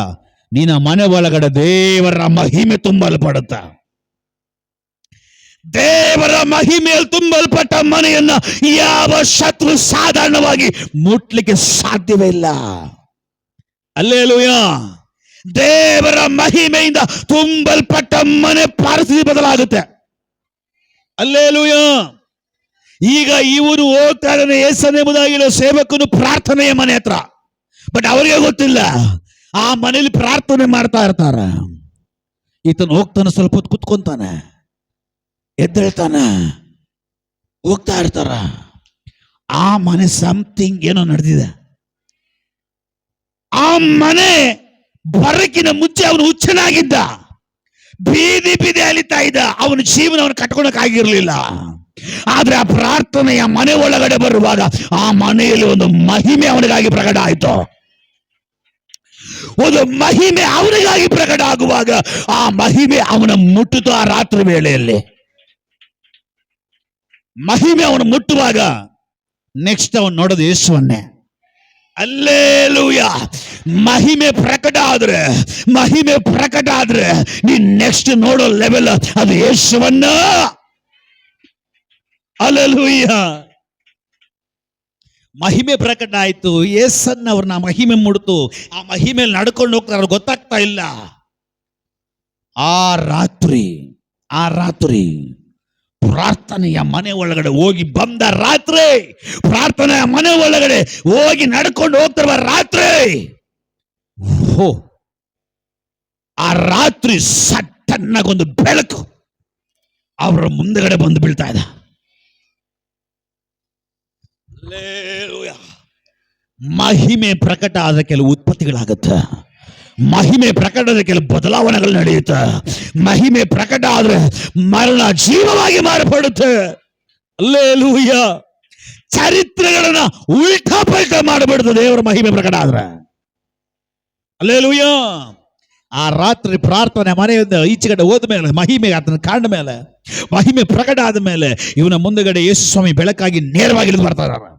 ನಿನ್ನ ಮನೆ ಒಳಗಡೆ ದೇವರ ಮಹಿಮೆ ತುಂಬಲ್ಪಡುತ್ತ. ದೇವರ ಮಹಿಮೆಯಲ್ಲಿ ತುಂಬಲ್ಪಟ್ಟ ಮನೆಯನ್ನ ಯಾವ ಶತ್ರು ಸಾಧಾರಣವಾಗಿ ಮುಟ್ಲಿಕ್ಕೆ ಸಾಧ್ಯವೇ ಇಲ್ಲ. ಅಲ್ಲೇಲೂಯ. ದೇವರ ಮಹಿಮೆಯಿಂದ ತುಂಬಲ್ಪಟ್ಟ ಮನೆ ಪರಿಸ್ಥಿತಿ ಬದಲಾಗುತ್ತೆ. ಅಲ್ಲೇಲೂಯ. ಈಗ ಇವನು ಹೋಗ್ತಾ ಇದ್ದಾನೆ, ಯೇಸನೆಂಬುದಾಗಿರೋ ಸೇವಕನು ಪ್ರಾರ್ಥನೆಯ ಮನೆ ಹತ್ರ. ಬಟ್ ಅವರಿಗೆ ಗೊತ್ತಿಲ್ಲ, ಆ ಮನೆಯಲ್ಲಿ ಪ್ರಾರ್ಥನೆ ಮಾಡ್ತಾ ಇರ್ತಾರ. ಈತನು ಹೋಗ್ತಾನೆ, ಸ್ವಲ್ಪ ಹೊತ್ತು ಕುತ್ಕೊಂತಾನೆ, ಎದ್ದೇಳ್ತಾನೆ, ಹೋಗ್ತಾ ಇರ್ತಾರ. ಆ ಮನೆ ಸಮಥಿಂಗ್ ಏನೋ ನಡೆದಿದೆ. ಆ ಮನೆ ಬರಕಿನ ಮುಂಚೆ ಅವನು ಹುಚ್ಚನಾಗಿದ್ದ, ಬೀದಿ ಬೀದಿ ಅಲಿತಾ ಇದ್ದ. ಅವನ ಜೀವನ ಅವನು ಕಟ್ಕೊಳಕ್ ಆಗಿರ್ಲಿಲ್ಲ. ಆದ್ರೆ ಆ ಪ್ರಾರ್ಥನೆಯ ಮನೆ ಒಳಗಡೆ ಬರುವಾಗ ಆ ಮನೆಯಲ್ಲಿ ಒಂದು ಮಹಿಮೆ ಅವನಿಗಾಗಿ ಪ್ರಕಟ ಆಯ್ತು. ಒಂದು ಮಹಿಮೆ ಅವನಿಗಾಗಿ ಪ್ರಕಟ ಆಗುವಾಗ ಆ ಮಹಿಮೆ ಅವನ ಮುಟ್ಟಿತು. ಆ ರಾತ್ರಿ ವೇಳೆಯಲ್ಲಿ ಮಹಿಮೆ ಅವನು ಮುಟ್ಟುವಾಗ ನೆಕ್ಸ್ಟ್ ಅವನು ನೋಡೋದು ಯೇಸುವನ್ನೇ. ಅಲ್ಲೇಲೂಯ. ಮಹಿಮೆ ಪ್ರಕಟ ಆದ್ರೆ ನೀನ್ ನೆಕ್ಸ್ಟ್ ನೋಡೋ ಲೆವೆಲ್ ಅದು ಯೇಸುವನ್ನ. ಅಲ್ಲೇಲೂಯ. ಮಹಿಮೆ ಪ್ರಕಟ ಆಯ್ತು. ಯೇಸನ್ನ ಅವ್ರನ್ನ ಮಹಿಮೆ ಮುಡ್ತು. ಆ ಮಹಿಮೆಯಲ್ಲಿ ನಡ್ಕೊಂಡು ಹೋಗ್ತಾರೆ, ಅವ್ರಿಗೆ ಗೊತ್ತಾಗ್ತಾ ಇಲ್ಲ. ಆ ರಾತ್ರಿ ಪ್ರಾರ್ಥನೆಯ ಮನೆ ಒಳಗಡೆ ಹೋಗಿ ಬಂದ ರಾತ್ರಿ, ಪ್ರಾರ್ಥನೆಯ ಮನೆ ಒಳಗಡೆ ಹೋಗಿ ನಡ್ಕೊಂಡು ಹೋಗ್ತಿರುವ ರಾತ್ರಿ, ಆ ರಾತ್ರಿ ಸಟ್ಟನ್ನಾಗೊಂದು ಬೆಳಕು. ಅವರ ಮುಂದಗಡೆ ಬಂದು ಬೀಳ್ತಾ ಇದೆ. ಹಲ್ಲೆಲೂಯಾ. ಮಹಿಮೆ ಪ್ರಕಟ ಆದ ಕೆಲವು ಉತ್ಪತ್ತಿಗಳಾಗುತ್ತೆ. ಮಹಿಮೆ ಪ್ರಕಟದ ಕೆಲವು ಬದಲಾವಣೆಗಳು ನಡೆಯುತ್ತೆ. ಮಹಿಮೆ ಪ್ರಕಟ ಆದ್ರೆ ಮರಣ ಜೀವವಾಗಿ ಮಾರ್ಪಡುತ್ತೆ. ಹಲ್ಲೆಲೂಯಾ. ಚರಿತ್ರೆಗಳನ್ನ ಉಲ್ಟಾ ಪಲ್ಟಾ ಮಾಡಿಬಿಡುತ್ತೆ ದೇವರ ಮಹಿಮೆ ಪ್ರಕಟ ಆದ್ರೆ. ಹಲ್ಲೆಲೂಯಾ. ಆ ರಾತ್ರಿ ಪ್ರಾರ್ಥನೆ ಮನೆಯಿಂದ ಈಚೆಗಡೆ ಹೋದ ಮೇಲೆ ಮಹಿಮೆ ಆತನ ಕಾಂಡ ಮೇಲೆ ಮಹಿಮೆ ಪ್ರಕಟ ಆದ ಮೇಲೆ ಇವನ ಮುಂದಗಡೆ ಯೇಸು ಸ್ವಾಮಿ ಬೆಳಕಾಗಿ ನೇರವಾಗಿ ಇಳಿದು ಬರ್ತಾ ಇದ್ದಾರೆ.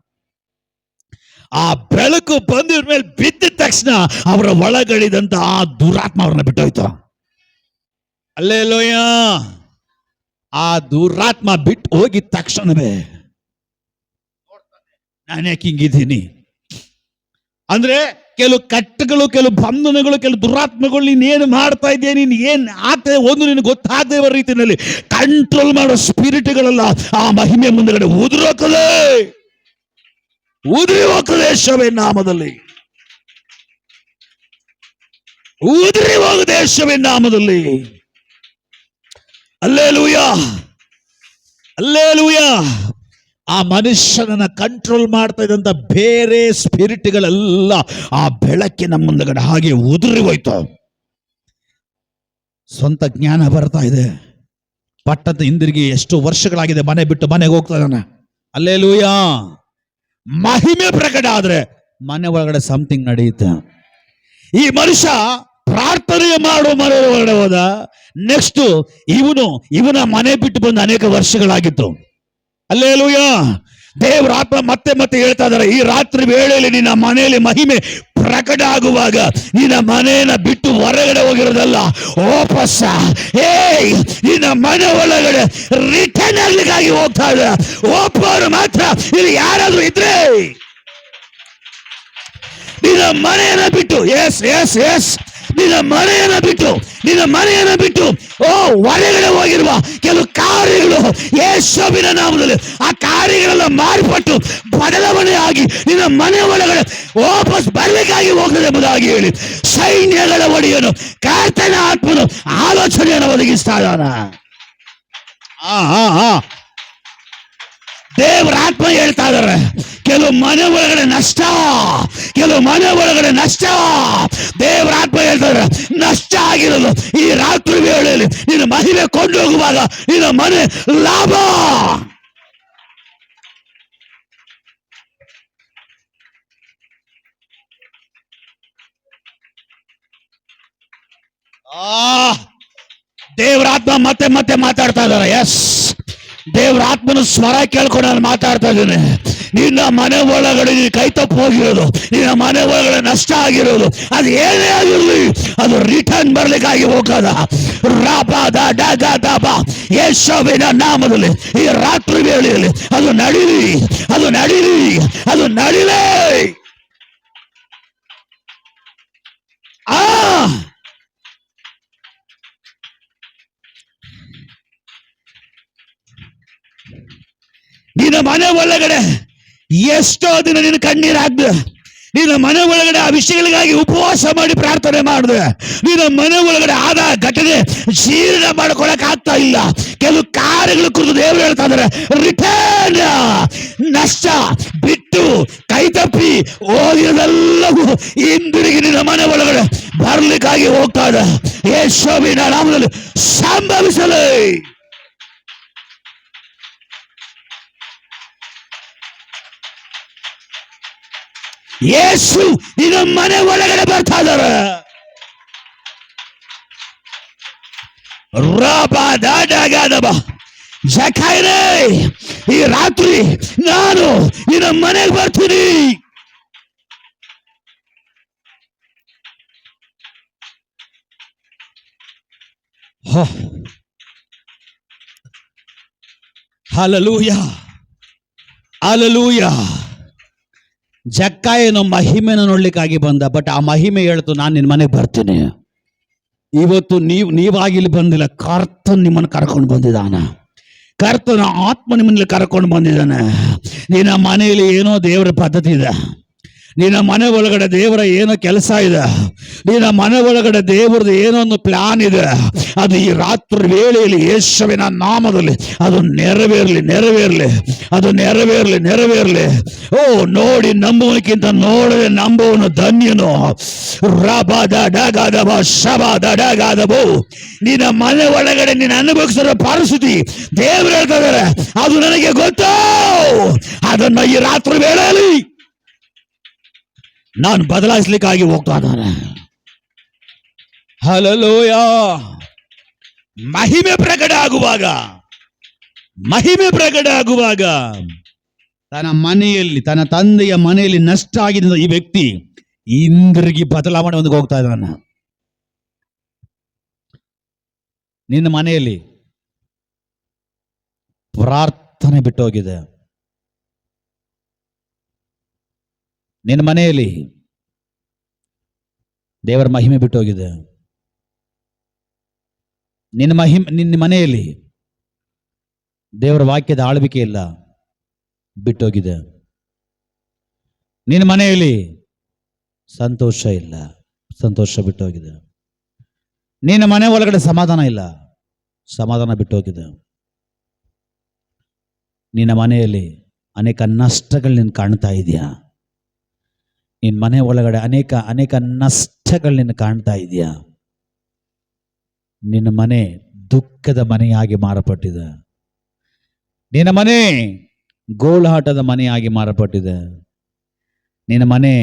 ಆ ಬೆಳಕು ಬಂದಿರ ಮೇಲೆ ಬಿದ್ದ ತಕ್ಷಣ ಅವರ ಒಳಗಡಿದಂತ ಆ ದುರಾತ್ಮ ಅವ್ರನ್ನ ಬಿಟ್ಟೋಯ್ತು. ಹಲ್ಲೆಲೂಯಾ. ಆ ದುರಾತ್ಮ ಬಿಟ್ಟು ಹೋಗಿದ ತಕ್ಷಣವೇ ನಾನು ಯಾಕೆ ಹಿಂಗಿದ್ದೀನಿ ಅಂದ್ರೆ ಕೆಲವು ಕಟ್ಟಗಳು, ಕೆಲವು ಬಂಧನಗಳು, ಕೆಲವು ದುರಾತ್ಮಗಳು ನೀನ್ ಏನು ಮಾಡ್ತಾ ಇದೆಯಾ, ನೀನ್ ಏನ್ ಆಗ್ತದೆ ಒಂದು ನಿನಗೆ ಗೊತ್ತಾಗದೇ ಇರೋ ರೀತಿಯಲ್ಲಿ ಕಂಟ್ರೋಲ್ ಮಾಡೋ ಸ್ಪಿರಿಟ್ಗಳೆಲ್ಲ ಆ ಮಹಿಮೆ ಮುಂದಗಡೆ ಉದುರಿ ಹೋಗ್ತದೆ ಯೇಸುವಿನ ನಾಮದಲ್ಲಿ. ಉದುರಿ ಹೋಗದೆ ಯೇಸುವಿನ ನಾಮದಲ್ಲಿ. ಹಲ್ಲೆಲೂಯಾ. ಹಲ್ಲೆಲೂಯಾ. ಆ ಮನುಷ್ಯನನ್ನ ಕಂಟ್ರೋಲ್ ಮಾಡ್ತಾ ಇದ್ದಂತ ಬೇರೆ ಸ್ಪಿರಿಟ್ಗಳೆಲ್ಲ ಆ ಬೆಳಕಿನ ಮುಂದಗಡೆ ಹಾಗೆ ಉದುರಿ ಹೋಯ್ತು. ಸ್ವಂತ ಜ್ಞಾನ ಬರ್ತಾ ಇದೆ. ಪಟ್ಟದ ಹಿಂದಿರುಗಿ ಎಷ್ಟು ವರ್ಷಗಳಾಗಿದೆ, ಮನೆ ಬಿಟ್ಟು ಮನೆಗೆ ಹೋಗ್ತಾ ಇದ್ದಾನೆ. ಹಲ್ಲೆಲೂಯಾ. ಮಹಿಮೆ ಪ್ರಕಟ ಆದ್ರೆ ಮನೆ ಒಳಗಡೆ ಸಮಥಿಂಗ್ ನಡೆಯುತ್ತೆ. ಈ ಮನುಷ್ಯ ಪ್ರಾರ್ಥನೆ ಮಾಡೋ ಮನೆ ಒಳಗಡೆ ಹೋದ. ನೆಕ್ಸ್ಟ್ ಇವನ ಮನೆ ಬಿಟ್ಟು ಬಂದು ಅನೇಕ ವರ್ಷಗಳಾಗಿತ್ತು. ಹಲ್ಲೆಲೂಯಾ. ದೇವರ ಆತ್ಮ ಮತ್ತೆ ಮತ್ತೆ ಹೇಳ್ತಾ ಇದ್ದಾರೆ, ಈ ರಾತ್ರಿ ವೇಳೆಯಲ್ಲಿ ನಿನ್ನ ಮನೆಯಲ್ಲಿ ಮಹಿಮೆ ಪ್ರಕಟ ಆಗುವಾಗ ನಿನ್ನ ಮನೆಯನ್ನ ಬಿಟ್ಟು ಹೊರಗಡೆ ಹೋಗಿರೋದಲ್ಲ, ವಾಪಸ್ ನಿನ್ನ ಮನೆ ಒಳಗಡೆ ರಿಟರ್ನ್ ಆಗ್ಲಿಕ್ಕಾಗಿ ಹೋಗ್ತಾ ಇದೆ. ಒಬ್ಬರು ಮಾತ್ರ ಇಲ್ಲಿ ಯಾರಾದ್ರೂ ಇದ್ರೆ ನಿನ್ನ ಮನೆಯನ್ನ ಬಿಟ್ಟು ನಿನ್ನ ಮನೆಯನ್ನ ಬಿಟ್ಟು ಹೊರಗಡೆ ಹೋಗಿರುವ ಕೆಲವು ಕಾರ್ಯಗಳು ಯೇಸುವಿನ ನಾಮದಲ್ಲಿ ಆ ಕಾರ್ಯಗಳೆಲ್ಲ ಮಾರ್ಪಟ್ಟು ಬದಲಾವಣೆ ಆಗಿ ನಿನ್ನ ಮನೆ ಒಳಗಡೆ ವಾಪಸ್ ಬರ್ಲಿಕ್ಕಾಗಿ ಹೋಗ್ತದೆ ಎಂಬುದಾಗಿ ಹೇಳಿ ಸೈನ್ಯಗಳ ಒಡೆಯನು ಕರ್ತನ ಆತ್ಮನು ಆಲೋಚನೆಯನ್ನು ಒದಗಿಸ್ತಾ ಇದ್ದಾನ. ದೇವರ ಆತ್ಮ ಹೇಳ್ತಾ ಇದ್ದಾರೆ, ಕೆಲವು ಮನೆ ಒಳಗಡೆ ನಷ್ಟ. ದೇವರ ಆತ್ಮ ಹೇಳ್ತಾರೆ, ನಷ್ಟ ಆಗಿರೋದು ಈ ರಾತ್ರಿ ವೇಳೆಯಲ್ಲಿ ನಿನ್ನ ಮಹಿಮೆ ಕೊಂಡು ಹೋಗುವಾಗ ನಿನ್ನ ಮನೆ ಲಾಭ. ದೇವರ ಆತ್ಮ ಮತ್ತೆ ಮತ್ತೆ ಮಾತಾಡ್ತಾ ಇದ್ದಾರೆ. ಎಸ್, ದೇವರ ಆತ್ಮನ ಸ್ವರ ಕೇಳ್ಕೊಂಡು ನಾನು ಮಾತಾಡ್ತಾ ಇದ್ದೇನೆ. ನಿನ್ನ ಮನೆ ಒಳಗಡೆ ನೀನು ಕೈ ತಪ್ಪು ಹೋಗಿರೋದು, ನಿನ್ನ ಮನೆ ಒಳಗಡೆ ನಷ್ಟ ಆಗಿರೋದು, ಅದು ಏನೇ ಆಗಿರಲಿ ಅದು ರಿಟರ್ನ್ ಬರ್ಲಿಕ್ಕಾಗಿ ಹೋಗದ ಯೇಸುವಿನ ನಾಮದಲ್ಲಿ ಈ ರಾತ್ರಿ ವೇಳೆಯಲ್ಲಿ ಅದು ನಡೀಲಿ. ನಿನ್ನ ಮನೆ ಒಳಗಡೆ ಎಷ್ಟೋ ದಿನ ನಿನ್ನ ಕಣ್ಣೀರಾಗ್ದೆ, ನಿನ್ನ ಮನೆ ಒಳಗಡೆ ಆ ವಿಷಯಗಳಿಗಾಗಿ ಉಪವಾಸ ಮಾಡಿ ಪ್ರಾರ್ಥನೆ ಮಾಡಿದೆ, ನಿನ್ನ ಮನೆ ಒಳಗಡೆ ಆದ ಘಟನೆ ಜೀರ್ಣ ಮಾಡ್ಕೊಳಕ್ ಆಗ್ತಾ ಇಲ್ಲ. ಕೆಲವು ಕಾರ್ಯಗಳು ಕುರಿತು ದೇವರು ಹೇಳ್ತಾ ಇದ್ದಾರೆ, ರಿಟರ್ನ್. ನಷ್ಟ ಬಿಟ್ಟು ಕೈ ತಪ್ಪಿ ಹೋಗಿರೋದೆಲ್ಲವೂ ಹಿಂದಿರುಗಿ ನಿನ್ನ ಮನೆ ಒಳಗಡೆ ಬರ್ಲಿಕ್ಕಾಗಿ ಹೋಗ್ತಾ ಇದೆ. ಯೇಸುವಿನ ನಾಮದಲ್ಲಿ ಸಂಭವಿಸಲಿ. ಯೇಸು ನಿನ್ನ ಮನೆ ಒಳಗಡೆ ಬರ್ತಾ ಇದ್ದಾರೆ. ಈ ರಾತ್ರಿ ನಾನು ನಿನ್ನ ಮನೆಗೆ ಬರ್ತೀನಿ. ಹಲ್ಲೆಲೂಯಾ. ಜಕ್ಕಾಯನು ಮಹಿಮೆನ ನೋಡ್ಲಿಕ್ಕಾಗಿ ಬಂದ. ಬಟ್ ಆ ಮಹಿಮೆ ಹೇಳ್ತು, ನಾನು ನಿನ್ನ ಮನೆಗೆ ಬರ್ತೀನಿ. ಇವತ್ತು ನೀವಾಗಿ ಇಲ್ಲಿ ಬಂದಿಲ್ಲ, ಕರ್ತನ್ ನಿಮ್ಮನ್ನು ಕರ್ಕೊಂಡು ಬಂದಿದ್ದಾನ. ಕರ್ತನ ಆತ್ಮ ನಿಮ್ಮಲ್ಲಿ ಕರ್ಕೊಂಡು ಬಂದಿದ್ದಾನೆ. ನಿನ್ನ ಮನೆಯಲ್ಲಿ ಏನೋ ದೇವರ ಪದ್ಧತಿ ಇದೆ, ನಿನ್ನ ಮನೆ ಒಳಗಡೆ ದೇವರ ಏನೋ ಕೆಲಸ ಇದೆ. ನಿನ್ನ ಮನೆ ಒಳಗಡೆ ದೇವರದ್ದು ಏನೋ ಒಂದು ಪ್ಲಾನ್ ಇದೆ. ಅದು ಈ ರಾತ್ರಿ ವೇಳೆಯಲ್ಲಿ ಯೇಸುವಿನ ನಾಮದಲ್ಲಿ ಅದು ನೆರವೇರಲಿ, ನೆರವೇರಲಿ, ಅದು ನೆರವೇರಲಿ, ನೆರವೇರಲಿ. ಓ, ನೋಡಿ ನಂಬುವಕ್ಕಿಂತ ನೋಡದೆ ನಂಬುವನು ಧನ್ಯನು. ನಿನ್ನ ಮನೆ ಒಳಗಡೆ ನೀನು ಅನುಭವಿಸಿರೋ ಪರಿಸ್ಥಿತಿ ದೇವರು ಹೇಳ್ತಾ ಇದ್ದಾರೆ, ಅದು ನನಗೆ ಗೊತ್ತು. ಅದನ್ನ ಈ ರಾತ್ರಿ ವೇಳೆಯಲ್ಲಿ ನಾನು ಬದಲಾಯಿಸ್ಲಿಕ್ಕಾಗಿ ಹೋಗ್ತಾ ಇದ್ದಾನೆ. ಹಲ್ಲೆಲೂಯ. ಮಹಿಮೆ ಪ್ರಕಟ ಆಗುವಾಗ, ಮಹಿಮೆ ಪ್ರಕಟ ಆಗುವಾಗ ತನ್ನ ಮನೆಯಲ್ಲಿ, ತನ್ನ ತಂದೆಯ ಮನೆಯಲ್ಲಿ ನಷ್ಟ ಆಗಿದ್ದ ಈ ವ್ಯಕ್ತಿ ಹಿಂದಿರುಗಿ ಬದಲಾವಣೆ ಹೊಂದಿಗೆ ಹೋಗ್ತಾ ಇದ್ದಾನೆ. ನಿನ್ನ ಮನೆಯಲ್ಲಿ ಪ್ರಾರ್ಥನೆ ಬಿಟ್ಟು ಹೋಗಿದೆ. ನಿನ್ನ ಮನೆಯಲ್ಲಿ ದೇವರ ಮಹಿಮೆ ಬಿಟ್ಟು ಹೋಗಿದೆ. ನಿನ್ನ ಮನೆಯಲ್ಲಿ ದೇವರ ವಾಕ್ಯದ ಆಳ್ವಿಕೆ ಇಲ್ಲ, ಬಿಟ್ಟೋಗಿದೆ. ನಿನ್ನ ಮನೆಯಲ್ಲಿ ಸಂತೋಷ ಇಲ್ಲ, ಸಂತೋಷ ಬಿಟ್ಟೋಗಿದೆ. ನಿನ್ನ ಮನೆ ಒಳಗಡೆ ಸಮಾಧಾನ ಇಲ್ಲ, ಸಮಾಧಾನ ಬಿಟ್ಟೋಗಿದೆ. ನಿನ್ನ ಮನೆಯಲ್ಲಿ ಅನೇಕ ನಷ್ಟಗಳು ನೀನು ಕಾಣ್ತಾ ಇದೆಯಾ? ನಿನ್ನ ಮನೆ ಒಳಗಡೆ ಅನೇಕ ನಷ್ಟಗಳು ನೀನು ಕಾಣ್ತಾ ಇದೆಯಾ? ನಿನ್ನ ಮನೆ ದುಃಖದ ಮನೆಯಾಗಿ ಮಾರಪಟ್ಟಿದೆ. ನಿನ್ನ ಮನೆ ಗೋಳಾಟದ ಮನೆಯಾಗಿ ಮಾರಪಟ್ಟಿದೆ. ನಿನ್ನ ಮನೆ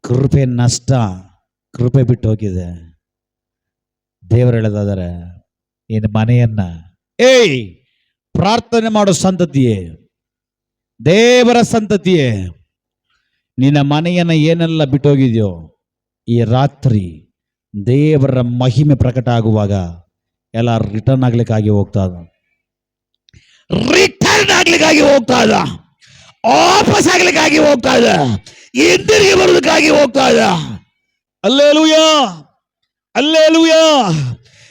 ಕೃಪೆ ನಷ್ಟ, ಕೃಪೆ ಬಿಟ್ಟು ಹೋಗಿದೆ. ದೇವರು ಹೇಳದಾದರೆ ನಿನ್ನ ಮನೆಯನ್ನ, ಪ್ರಾರ್ಥನೆ ಮಾಡೋ ಸಂತತಿಯೇ, ದೇವರ ಸಂತತಿಯೇ, ನಿನ್ನ ಮನೆಯನ್ನ ಏನೆಲ್ಲ ಬಿಟ್ಟೋಗಿದೆಯೋ ಈ ರಾತ್ರಿ ದೇವರ ಮಹಿಮೆ ಪ್ರಕಟ ಆಗುವಾಗ ಎಲ್ಲ ರಿಟರ್ನ್ ಆಗ್ಲಿಕ್ಕಾಗಿ ಹೋಗ್ತಾ ಇದ್ದ, ರಿಟರ್ನ್ ಆಗ್ಲಿಕ್ಕಾಗಿ ಹೋಗ್ತಾ ಇದ್ದ, ವಾಪಸ್ ಆಗ್ಲಿಕ್ಕಾಗಿ ಹೋಗ್ತಾ ಇದ್ದ, ಹಿಂದಿರುಗಿ ಬರೋದಕ್ಕಾಗಿ ಹೋಗ್ತಾ ಇದ್ದ. Hallelujah, hallelujah.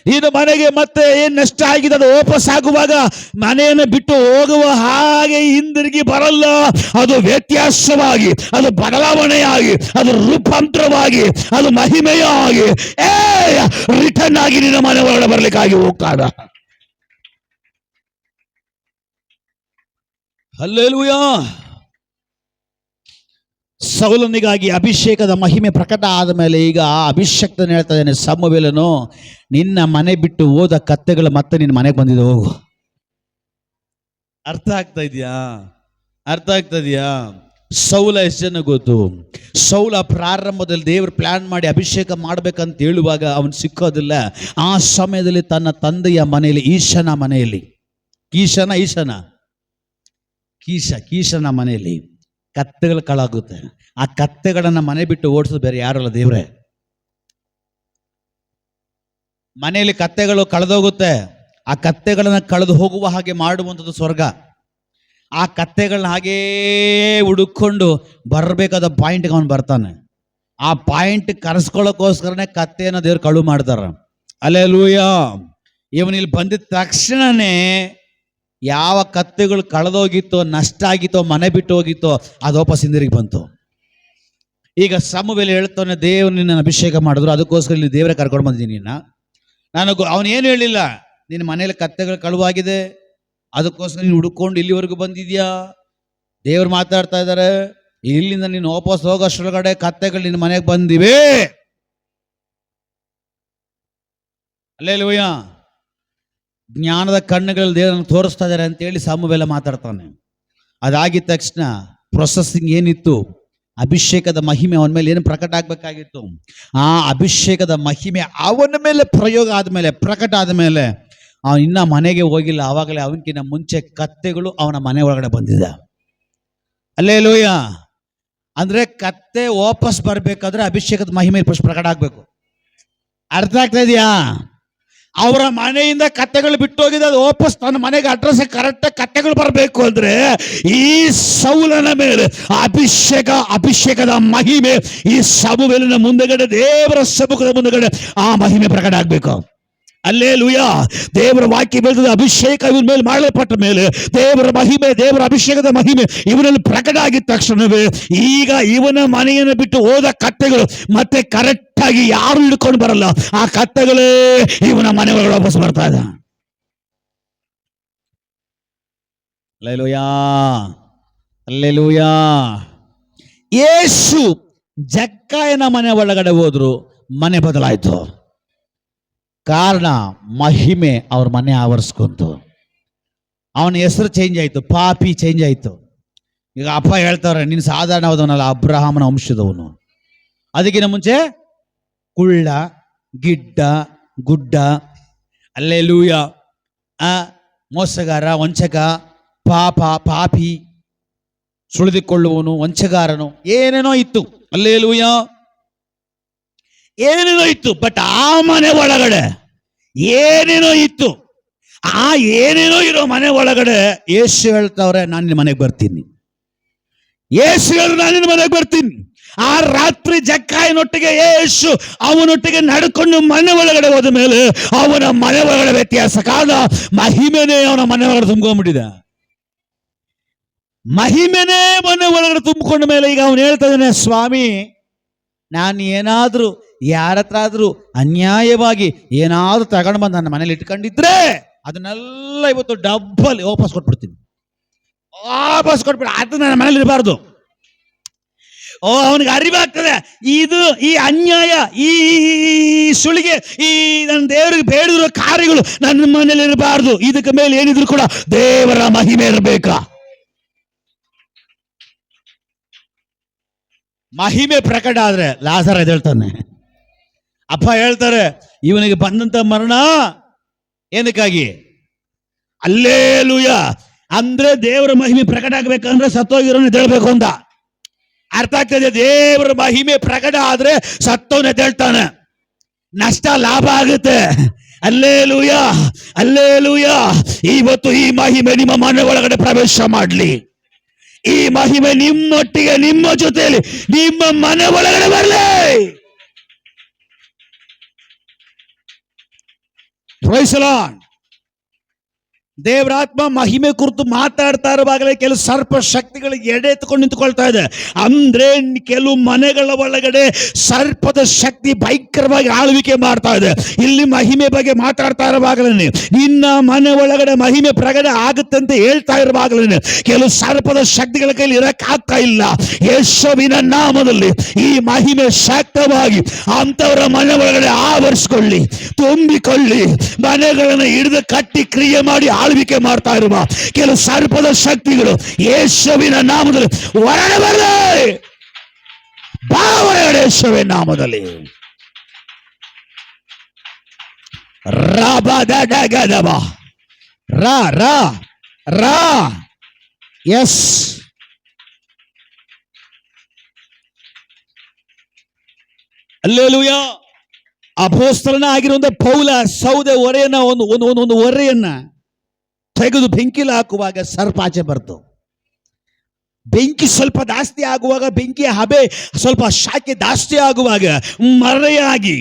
ಇದು ಮನೆಗೆ ಮತ್ತೆ ಏನ್ ನಷ್ಟ ಆಗಿದೆ ಅದು ವಾಪಸ್ ಆಗುವಾಗ ಮನೆಯನ್ನು ಬಿಟ್ಟು ಹೋಗುವ ಹಾಗೆ ಹಿಂದಿರುಗಿ ಬರಲ್ಲ. ಅದು ವ್ಯತ್ಯಾಸವಾಗಿ, ಅದು ಬದಲಾವಣೆಯಾಗಿ, ಅದು ರೂಪಾಂತರವಾಗಿ, ಅದು ಮಹಿಮೆಯಾಗಿ ರಿಟರ್ನ್ ಆಗಿ ನಿನ್ನ ಮನೆ ಒಳಗಡೆ ಬರ್ಲಿಕ್ಕಾಗಿ ಹೋಗ್ತಾದ. ಹಲ್ಲೆಲೂಯಾ. ಸೌಲನಿಗಾಗಿ ಅಭಿಷೇಕದ ಮಹಿಮೆ ಪ್ರಕಟ ಆದ ಮೇಲೆ ಈಗ ಅಭಿಷೇಕ್ತನ ಹೇಳ್ತಾ ಇದ್ದಾನೆ, ಸಮುವೇಲನು ನಿನ್ನ ಮನೆ ಬಿಟ್ಟು ಹೋದ ಕತ್ತೆಗಳು ಮತ್ತೆ ನಿನ್ನ ಮನೆಗೆ ಬಂದಿದೆ, ಹೋಗು. ಅರ್ಥ ಆಗ್ತಾ ಇದೆಯಾ? ಅರ್ಥ ಆಗ್ತಾ ಇದೆಯಾ? ಸೌಲ ಎಷ್ಟು ಜನ ಗೊತ್ತು? ಸೌಲ ಪ್ರಾರಂಭದಲ್ಲಿ ದೇವರು ಪ್ಲಾನ್ ಮಾಡಿ ಅಭಿಷೇಕ ಮಾಡ್ಬೇಕಂತ ಹೇಳುವಾಗ ಅವನು ಸಿಕ್ಕೋದಿಲ್ಲ. ಆ ಸಮಯದಲ್ಲಿ ತನ್ನ ತಂದೆಯ ಮನೆಯಲ್ಲಿ, ಈಶನ ಮನೆಯಲ್ಲಿ, ಕೀಶನ ಮನೆಯಲ್ಲಿ ಕತ್ತೆಗಳು ಕಳಾಗುತ್ತೆ. ಆ ಕತ್ತೆಗಳನ್ನ ಮನೆ ಬಿಟ್ಟು ಓಡಿಸೋದು ಬೇರೆ ಯಾರಲ್ಲ, ದೇವ್ರೆ. ಮನೆಯಲ್ಲಿ ಕತ್ತೆಗಳು ಕಳೆದೋಗುತ್ತೆ. ಆ ಕತ್ತೆಗಳನ್ನ ಕಳೆದು ಹೋಗುವ ಹಾಗೆ ಮಾಡುವಂಥದ್ದು ಸ್ವರ್ಗ. ಆ ಕತ್ತೆಗಳನ್ನ ಹಾಗೇ ಹುಡುಕೊಂಡು ಬರಬೇಕಾದ ಪಾಯಿಂಟ್ಗೆ ಅವನು ಬರ್ತಾನೆ. ಆ ಪಾಯಿಂಟ್ ಕರೆಸ್ಕೊಳ್ಳೋಕ್ಕೋಸ್ಕರನೇ ಕತ್ತೆಯನ್ನು ದೇವ್ರು ಕಳು ಮಾಡ್ತಾರ. ಹಲ್ಲೆಲೂಯಾ. ಇವನಿಲ್ಲಿ ಬಂದಿದ ತಕ್ಷಣನೇ ಯಾವ ಕತ್ತೆಗಳು ಕಳೆದೋಗಿತ್ತೋ, ನಷ್ಟ ಆಗಿತ್ತೋ, ಮನೆ ಬಿಟ್ಟು ಹೋಗಿತ್ತೋ, ಅದು ವಾಪಸ್ ಹಿಂದಿರುಗಿ ಬಂತು. ಈಗ ಸಮುವೇಲ ಹೇಳ್ತಾನೆ, ದೇವ್ರು ನಿನ್ನ ಅಭಿಷೇಕ ಮಾಡಿದ್ರು, ಅದಕ್ಕೋಸ್ಕರ ಇಲ್ಲಿ ದೇವರೇ ಕರ್ಕೊಂಡು ಬಂದಿದ್ದೀನಿ ನಿನ್ನ. ಅವನೇನು ಹೇಳಿಲ್ಲ, ನಿನ್ನ ಮನೇಲಿ ಕತ್ತೆಗಳು ಕಳುವಾಗಿದೆ, ಅದಕ್ಕೋಸ್ಕರ ನೀನು ಹುಡುಕೊಂಡು ಇಲ್ಲಿವರೆಗೂ ಬಂದಿದ್ಯಾ. ದೇವ್ರು ಮಾತಾಡ್ತಾ ಇದ್ದಾರೆ, ಇಲ್ಲಿಂದ ನೀನು ವಾಪಸ್ ಹೋಗೋಷ್ಟ್ರೊಳಗಡೆ ಕತ್ತೆಗಳು ನಿನ್ನ ಮನೆಗೆ ಬಂದಿವೆ. ಹಲ್ಲೆಲೂಯಾ. ಜ್ಞಾನದ ಕಣ್ಣುಗಳಲ್ಲಿ ದೇವರನ್ನು ತೋರಿಸ್ತಾ ಇದ್ದಾರೆ ಅಂತೇಳಿ ಸಮುವೇಲ ಮಾತಾಡ್ತಾನೆ. ಅದಾಗಿದ ತಕ್ಷಣ ಪ್ರೊಸೆಸಿಂಗ್ ಏನಿತ್ತು, ಅಭಿಷೇಕದ ಮಹಿಮೆ ಅವನ ಮೇಲೆ ಏನು ಪ್ರಕಟ ಆಗ್ಬೇಕಾಗಿತ್ತು, ಆ ಅಭಿಷೇಕದ ಮಹಿಮೆ ಅವನ ಮೇಲೆ ಪ್ರಯೋಗ ಆದಮೇಲೆ, ಪ್ರಕಟ ಆದಮೇಲೆ ಅವನು ಇನ್ನ ಮನೆಗೆ ಹೋಗಿಲ್ಲ. ಆವಾಗಲೇ ಅವನಕ್ಕಿಂತ ಮುಂಚೆ ಕತ್ತೆಗಳು ಅವನ ಮನೆ ಒಳಗಡೆ ಬಂದಿದೆ. ಹಲ್ಲೆಲೂಯಾ. ಅಂದ್ರೆ ಕತ್ತೆ ವಾಪಸ್ ಬರ್ಬೇಕಾದ್ರೆ ಅಭಿಷೇಕದ ಮಹಿಮೆ ಪ್ರಕಟ ಆಗ್ಬೇಕು. ಅರ್ಥ ಆಗ್ತಾ ಇದೆಯಾ? ಅವರ ಮನೆಯಿಂದ ಕತ್ತೆಗಳು ಬಿಟ್ಟೋಗಿದೆ, ಅದು ವಾಪಸ್ ತನ್ನ ಮನೆಗೆ ಅಡ್ರೆಸ್ ಕರೆಕ್ಟಾಗಿ ಕತ್ತೆಗಳು ಬರಬೇಕು ಅಂದ್ರೆ ಈ ಸೌಲನ ಮೇಲೆ ಅಭಿಷೇಕದ ಮಹಿಮೆ ಈ ಸಮುವೇಲನ ಮುಂದೆಗಡೆ, ದೇವರ ಸಮ್ಮುಖದ ಮುಂದೆಗಡೆ ಆ ಮಹಿಮೆ ಪ್ರಕಟ ಆಗ್ಬೇಕು. ಅಲ್ಲೇಲೂಯ. ದೇವರ ವಾಕ್ಯ ಬೆಳೆದ ಅಭಿಷೇಕ ಇವನ ಮೇಲೆ ಮಾಡಲ್ಪಟ್ಟ ಮೇಲೆ ದೇವರ ಮಹಿಮೆ, ದೇವರ ಅಭಿಷೇಕದ ಮಹಿಮೆ ಇವನಲ್ಲಿ ಪ್ರಕಟ ಆಗಿದ ತಕ್ಷಣವೇ ಈಗ ಇವನ ಮನೆಯನ್ನು ಬಿಟ್ಟು ಹೋದ ಕತ್ತೆಗಳು ಮತ್ತೆ ಕರೆಕ್ಟ್ ಆಗಿ ಯಾರು ಹಿಡ್ಕೊಂಡು ಬರಲ್ಲ, ಆ ಕತ್ತೆಗಳೇ ಇವನ ಮನೆ ಒಳಗಡೆ ವಾಪಸ್ ಬರ್ತಾ ಇದೆ. Alleluia, alleluia. ಯೇಸು ಜಕ್ಕಾಯನ ಮನೆ ಒಳಗಡೆ ಹೋದ್ರು, ಮನೆ ಬದಲಾಯ್ತು. ಕಾರಣ ಮಹಿಮೆ ಅವ್ರ ಮನೆ ಆವರಿಸ್ಕೊಂತು. ಅವನ ಹೆಸರು ಚೇಂಜ್ ಆಯ್ತು, ಪಾಪಿ ಚೇಂಜ್ ಆಯ್ತು. ಈಗ ಅಪ್ಪ ಹೇಳ್ತಾವ್ರೆ, ನೀನು ಸಾಧಾರಣವಾದವನಲ್ಲ, ಅಬ್ರಹಾಮನ ವಂಶದವನು. ಅದಕ್ಕಿಂತ ಮುಂಚೆ ಕುಳ್ಳ, ಗಿಡ್ಡ, ಗುಡ್ಡ, ಅಲ್ಲೇಲೂಯ, ಮೋಸಗಾರ, ವಂಚಕ, ಪಾಪಿ, ಸುಳಿದುಕೊಳ್ಳುವನು, ವಂಚಗಾರನು, ಏನೇನೋ ಇತ್ತು. ಅಲ್ಲೇಲೂಯ, ಏನೇನೋ ಇತ್ತು. ಬಟ್ ಆ ಮನೆ ಒಳಗಡೆ ಏನೇನೋ ಇತ್ತು. ಆ ಏನೇನೋ ಇರೋ ಮನೆ ಒಳಗಡೆ ಯೇಸು ಹೇಳ್ತಾವ್ರೆ, ನಾನು ನಿನ್ನ ಮನೆಗೆ ಬರ್ತೀನಿ. ಯೇಸು ಹೇಳಿದ್ರು, ನಾನು ನಿನ್ನ ಮನೆಗೆ ಬರ್ತೀನಿ. ಆ ರಾತ್ರಿ ಜಕ್ಕಾಯನೊಟ್ಟಿಗೆ ಯೇಸು ಅವನೊಟ್ಟಿಗೆ ನಡ್ಕೊಂಡು ಮನೆ ಒಳಗಡೆ ಹೋದ ಮೇಲೆ ಅವನ ಮನೆ ಒಳಗಡೆ ವ್ಯತ್ಯಾಸ. ಕಾರಣ ಮಹಿಮೆನೇ ಅವನ ಮನೆ ಒಳಗಡೆ ತುಂಬ್ಕೊಂಡ್ಬಿಟ್ಟಿದೆ. ಮಹಿಮೆನೇ ಮನೆ ಒಳಗಡೆ ತುಂಬಿಕೊಂಡ ಮೇಲೆ ಈಗ ಅವನು ಹೇಳ್ತಾ ಇದ್ದಾನೆ, ಸ್ವಾಮಿ, ನಾನು ಏನಾದ್ರೂ ಯಾರ ಹತ್ರ ಆದ್ರೂ ಅನ್ಯಾಯವಾಗಿ ಏನಾದ್ರೂ ತಗೊಂಡು ಬಂದು ನನ್ನ ಮನೇಲಿ ಇಟ್ಕೊಂಡಿದ್ರೆ ಅದನ್ನೆಲ್ಲ ಇವತ್ತು ಡಬ್ಬಲ್ ವಾಪಸ್ ಕೊಟ್ಬಿಡ್ತೀನಿ, ವಾಪಸ್ ಕೊಟ್ಬಿಡ. ಅದು ನನ್ನ ಮನೇಲಿ ಇರಬಾರ್ದು. ಅವನಿಗೆ ಅರಿವಾಗ್ತದೆ, ಇದು ಈ ಅನ್ಯಾಯ, ಈ ಸುಳಿಗೆ, ಈ ನನ್ನ ದೇವರಿಗೆ ಬೇಡಿರೋ ಕಾರ್ಯಗಳು ನನ್ನ ಮನೇಲಿ ಇರಬಾರ್ದು. ಇದಕ್ಕೆ ಮೇಲೆ ಏನಿದ್ರು ಕೂಡ ದೇವರ ಮಹಿಮೆ ಇರಬೇಕಾ. ಮಹಿಮೆ ಪ್ರಕಟ ಆದ್ರೆ ಲಾಜರ್ ಎದ್ದೇಳ್ತಾನೆ. ಅಪ್ಪ ಹೇಳ್ತಾರೆ, ಇವನಿಗೆ ಬಂದಂತ ಮರಣ ಏನಕ್ಕಾಗಿ? ಅಲ್ಲೇಲೂಯ. ಅಂದ್ರೆ ದೇವರ ಮಹಿಮೆ ಪ್ರಕಟ ಆಗ್ಬೇಕಂದ್ರೆ ಸತ್ತೋಗಿರೋನು ಎದ್ದೇಳ್ಬೇಕು ಅಂತ ಅರ್ಥ ಆಗ್ತದೆ. ದೇವರ ಮಹಿಮೆ ಪ್ರಕಟ ಆದ್ರೆ ಸತ್ತೋನ್ ಎದ್ದೇಳ್ತಾನೆ, ನಷ್ಟ ಲಾಭ ಆಗುತ್ತೆ. Alleluia, alleluia. ಇವತ್ತು ಈ ಮಹಿಮೆ ನಿಮ್ಮ ಮನೆ ಒಳಗಡೆ ಪ್ರವೇಶ ಮಾಡ್ಲಿ. ಈ ಮಹಿಮೆ ನಿಮ್ಮೊಟ್ಟಿಗೆ, ನಿಮ್ಮ ಜೊತೆಯಲ್ಲಿ, ನಿಮ್ಮ ಮನೆ ಒಳಗಡೆ ಬರಲಿ. Price the lord. ದೇವರಾತ್ಮ ಮಹಿಮೆ ಕುರಿತು ಮಾತಾಡ್ತಾ ಇರುವಾಗಲೇ ಕೆಲವು ಸರ್ಪ ಶಕ್ತಿಗಳು ಎಡೆತ್ಕೊಂಡು ನಿಂತ್ಕೊಳ್ತಾ ಇದೆ. ಅಂದ್ರೆ ಕೆಲವು ಮನೆಗಳ ಒಳಗಡೆ ಸರ್ಪದ ಶಕ್ತಿ ಭಯಂಕರವಾಗಿ ಆಳ್ವಿಕೆ ಮಾಡ್ತಾ ಇದೆ. ಇಲ್ಲಿ ಮಹಿಮೆ ಬಗ್ಗೆ ಮಾತಾಡ್ತಾ ಇರುವಾಗಲೇ, ನಿನ್ನ ಮನೆ ಒಳಗಡೆ ಮಹಿಮೆ ಪ್ರಕಟ ಆಗುತ್ತೆ ಅಂತ ಹೇಳ್ತಾ ಇರುವಾಗಲೇ ಕೆಲವು ಸರ್ಪದ ಶಕ್ತಿಗಳ ಕೈಲಿ ಇರಕ್ಕಾಗ್ತಾ ಇಲ್ಲ. ಯೇಸುವಿನ ನಾಮದಲ್ಲಿ ಈ ಮಹಿಮೆ ಶಕ್ತವಾಗಿ ಅಂತವರ ಮನೆ ಒಳಗಡೆ ಆವರಿಸಿಕೊಳ್ಳಿ, ತುಂಬಿಕೊಳ್ಳಿ. ಮನೆಗಳನ್ನು ಹಿಡಿದು ಕಟ್ಟಿ ಕ್ರಿಯೆ ಮಾಡಿ ಆಳ್ವಿಕೆ ಮಾಡ್ತಾ ಇರುವ ಕೆಲವು ಸರ್ಪದ ಶಕ್ತಿಗಳು ಯೇಸುವಿನ ನಾಮದಲ್ಲಿ ಹೊರಗಡೆ ಬರಲಿ. ಬಾ ಹೊರಗಡೆ ಯೇಸುವಿನ ನಾಮದಲ್ಲಿ. S, alleluia. ಅಪೊಸ್ತಲನ ಆಗಿರುವಂತ ಪೌಲ ಸೌದೆ ಒರೆಯನ್ನ ಒಂದು ಒರೆಯನ್ನ ತೆಗೆದು ಬೆಂಕಿಲಿ ಹಾಕುವಾಗ ಸರ್ಪ ಆಚೆ ಬರ್ತು. ಬೆಂಕಿ ಸ್ವಲ್ಪ ಜಾಸ್ತಿ ಆಗುವಾಗ, ಬೆಂಕಿಯ ಹಬೆ ಸ್ವಲ್ಪ ಶಾಖೆ ಜಾಸ್ತಿ ಆಗುವಾಗ ಮರೆಯಾಗಿ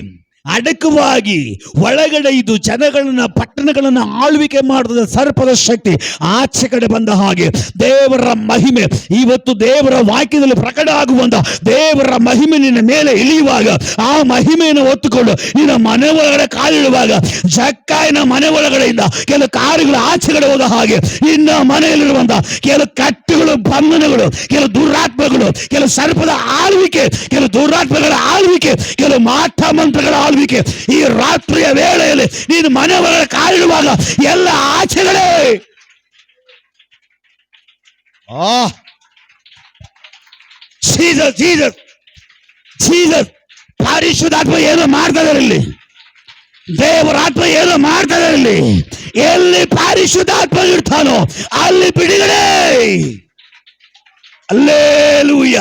ಅಡಕವಾಗಿ ಒಳಗಡೆ ಇದು ಜನಗಳನ್ನ, ಪಟ್ಟಣಗಳನ್ನ ಆಳ್ವಿಕೆ ಮಾಡಿದ ಸರ್ಪದ ಶಕ್ತಿ ಆಚೆ ಕಡೆ ಬಂದ ಹಾಗೆ ದೇವರ ಮಹಿಮೆ ಇವತ್ತು ದೇವರ ವಾಕ್ಯದಲ್ಲಿ ಪ್ರಕಟ ಆಗುವಂತ ದೇವರ ಮಹಿಮೆ ನಿನ್ನ ಮೇಲೆ ಇಳಿಯುವಾಗ, ಆ ಮಹಿಮೆಯನ್ನು ಹೊತ್ತುಕೊಂಡು ನಿನ್ನ ಮನೆ ಒಳಗಡೆ ಕಾಲಿಡುವಾಗ ಜಕ್ಕಾಯನ ಮನೆ ಒಳಗಡೆಯಿಂದ ಕೆಲವು ಕಾರ್ಯಗಳು ಆಚೆ ಕಡೆ ಹೋದ ಹಾಗೆ ನಿನ್ನ ಮನೆಯಲ್ಲಿರುವಂತ ಕೆಲವು ಕಟ್ಟುಗಳು, ಬಂಧನಗಳು, ಕೆಲವು ದುರಾತ್ಮಗಳು, ಕೆಲವು ಸರ್ಪದ ಆಳ್ವಿಕೆ, ಕೆಲವು ದುರಾತ್ಮಗಳ ಆಳ್ವಿಕೆ, ಕೆಲವು ಮಾಟ ಮಂತ್ರಗಳ ಆಳ್ವಿಕೆ ಈ ರಾತ್ರಿಯ ವೇಳೆಯಲ್ಲಿ ನೀನು ಮನೆ ಒಳಗಡೆ ಕಾಲಿಡುವಾಗ ಎಲ್ಲ ಆಚೆಗಳೇ ಜೀಸಸ್ ಜೀಸಸ್ ಜೀಸಸ್. ಪರಿಶುದ್ಧಾತ್ಮ ಏನೋ ಮಾಡ್ತಾ ಇದ್ದಾರೆ ಇಲ್ಲಿ, ದೇವರ ಆತ್ಮ ಏನೋ ಮಾಡ್ತಾ ಇದ್ದಾರೆ ಇಲ್ಲಿ. ಎಲ್ಲಿ ಪರಿಶುದ್ಧಾತ್ಮ ಇರ್ತಾನೋ ಅಲ್ಲಿ ಬಿಡುಗಡೆ. ಹಲ್ಲೆಲೂಯ.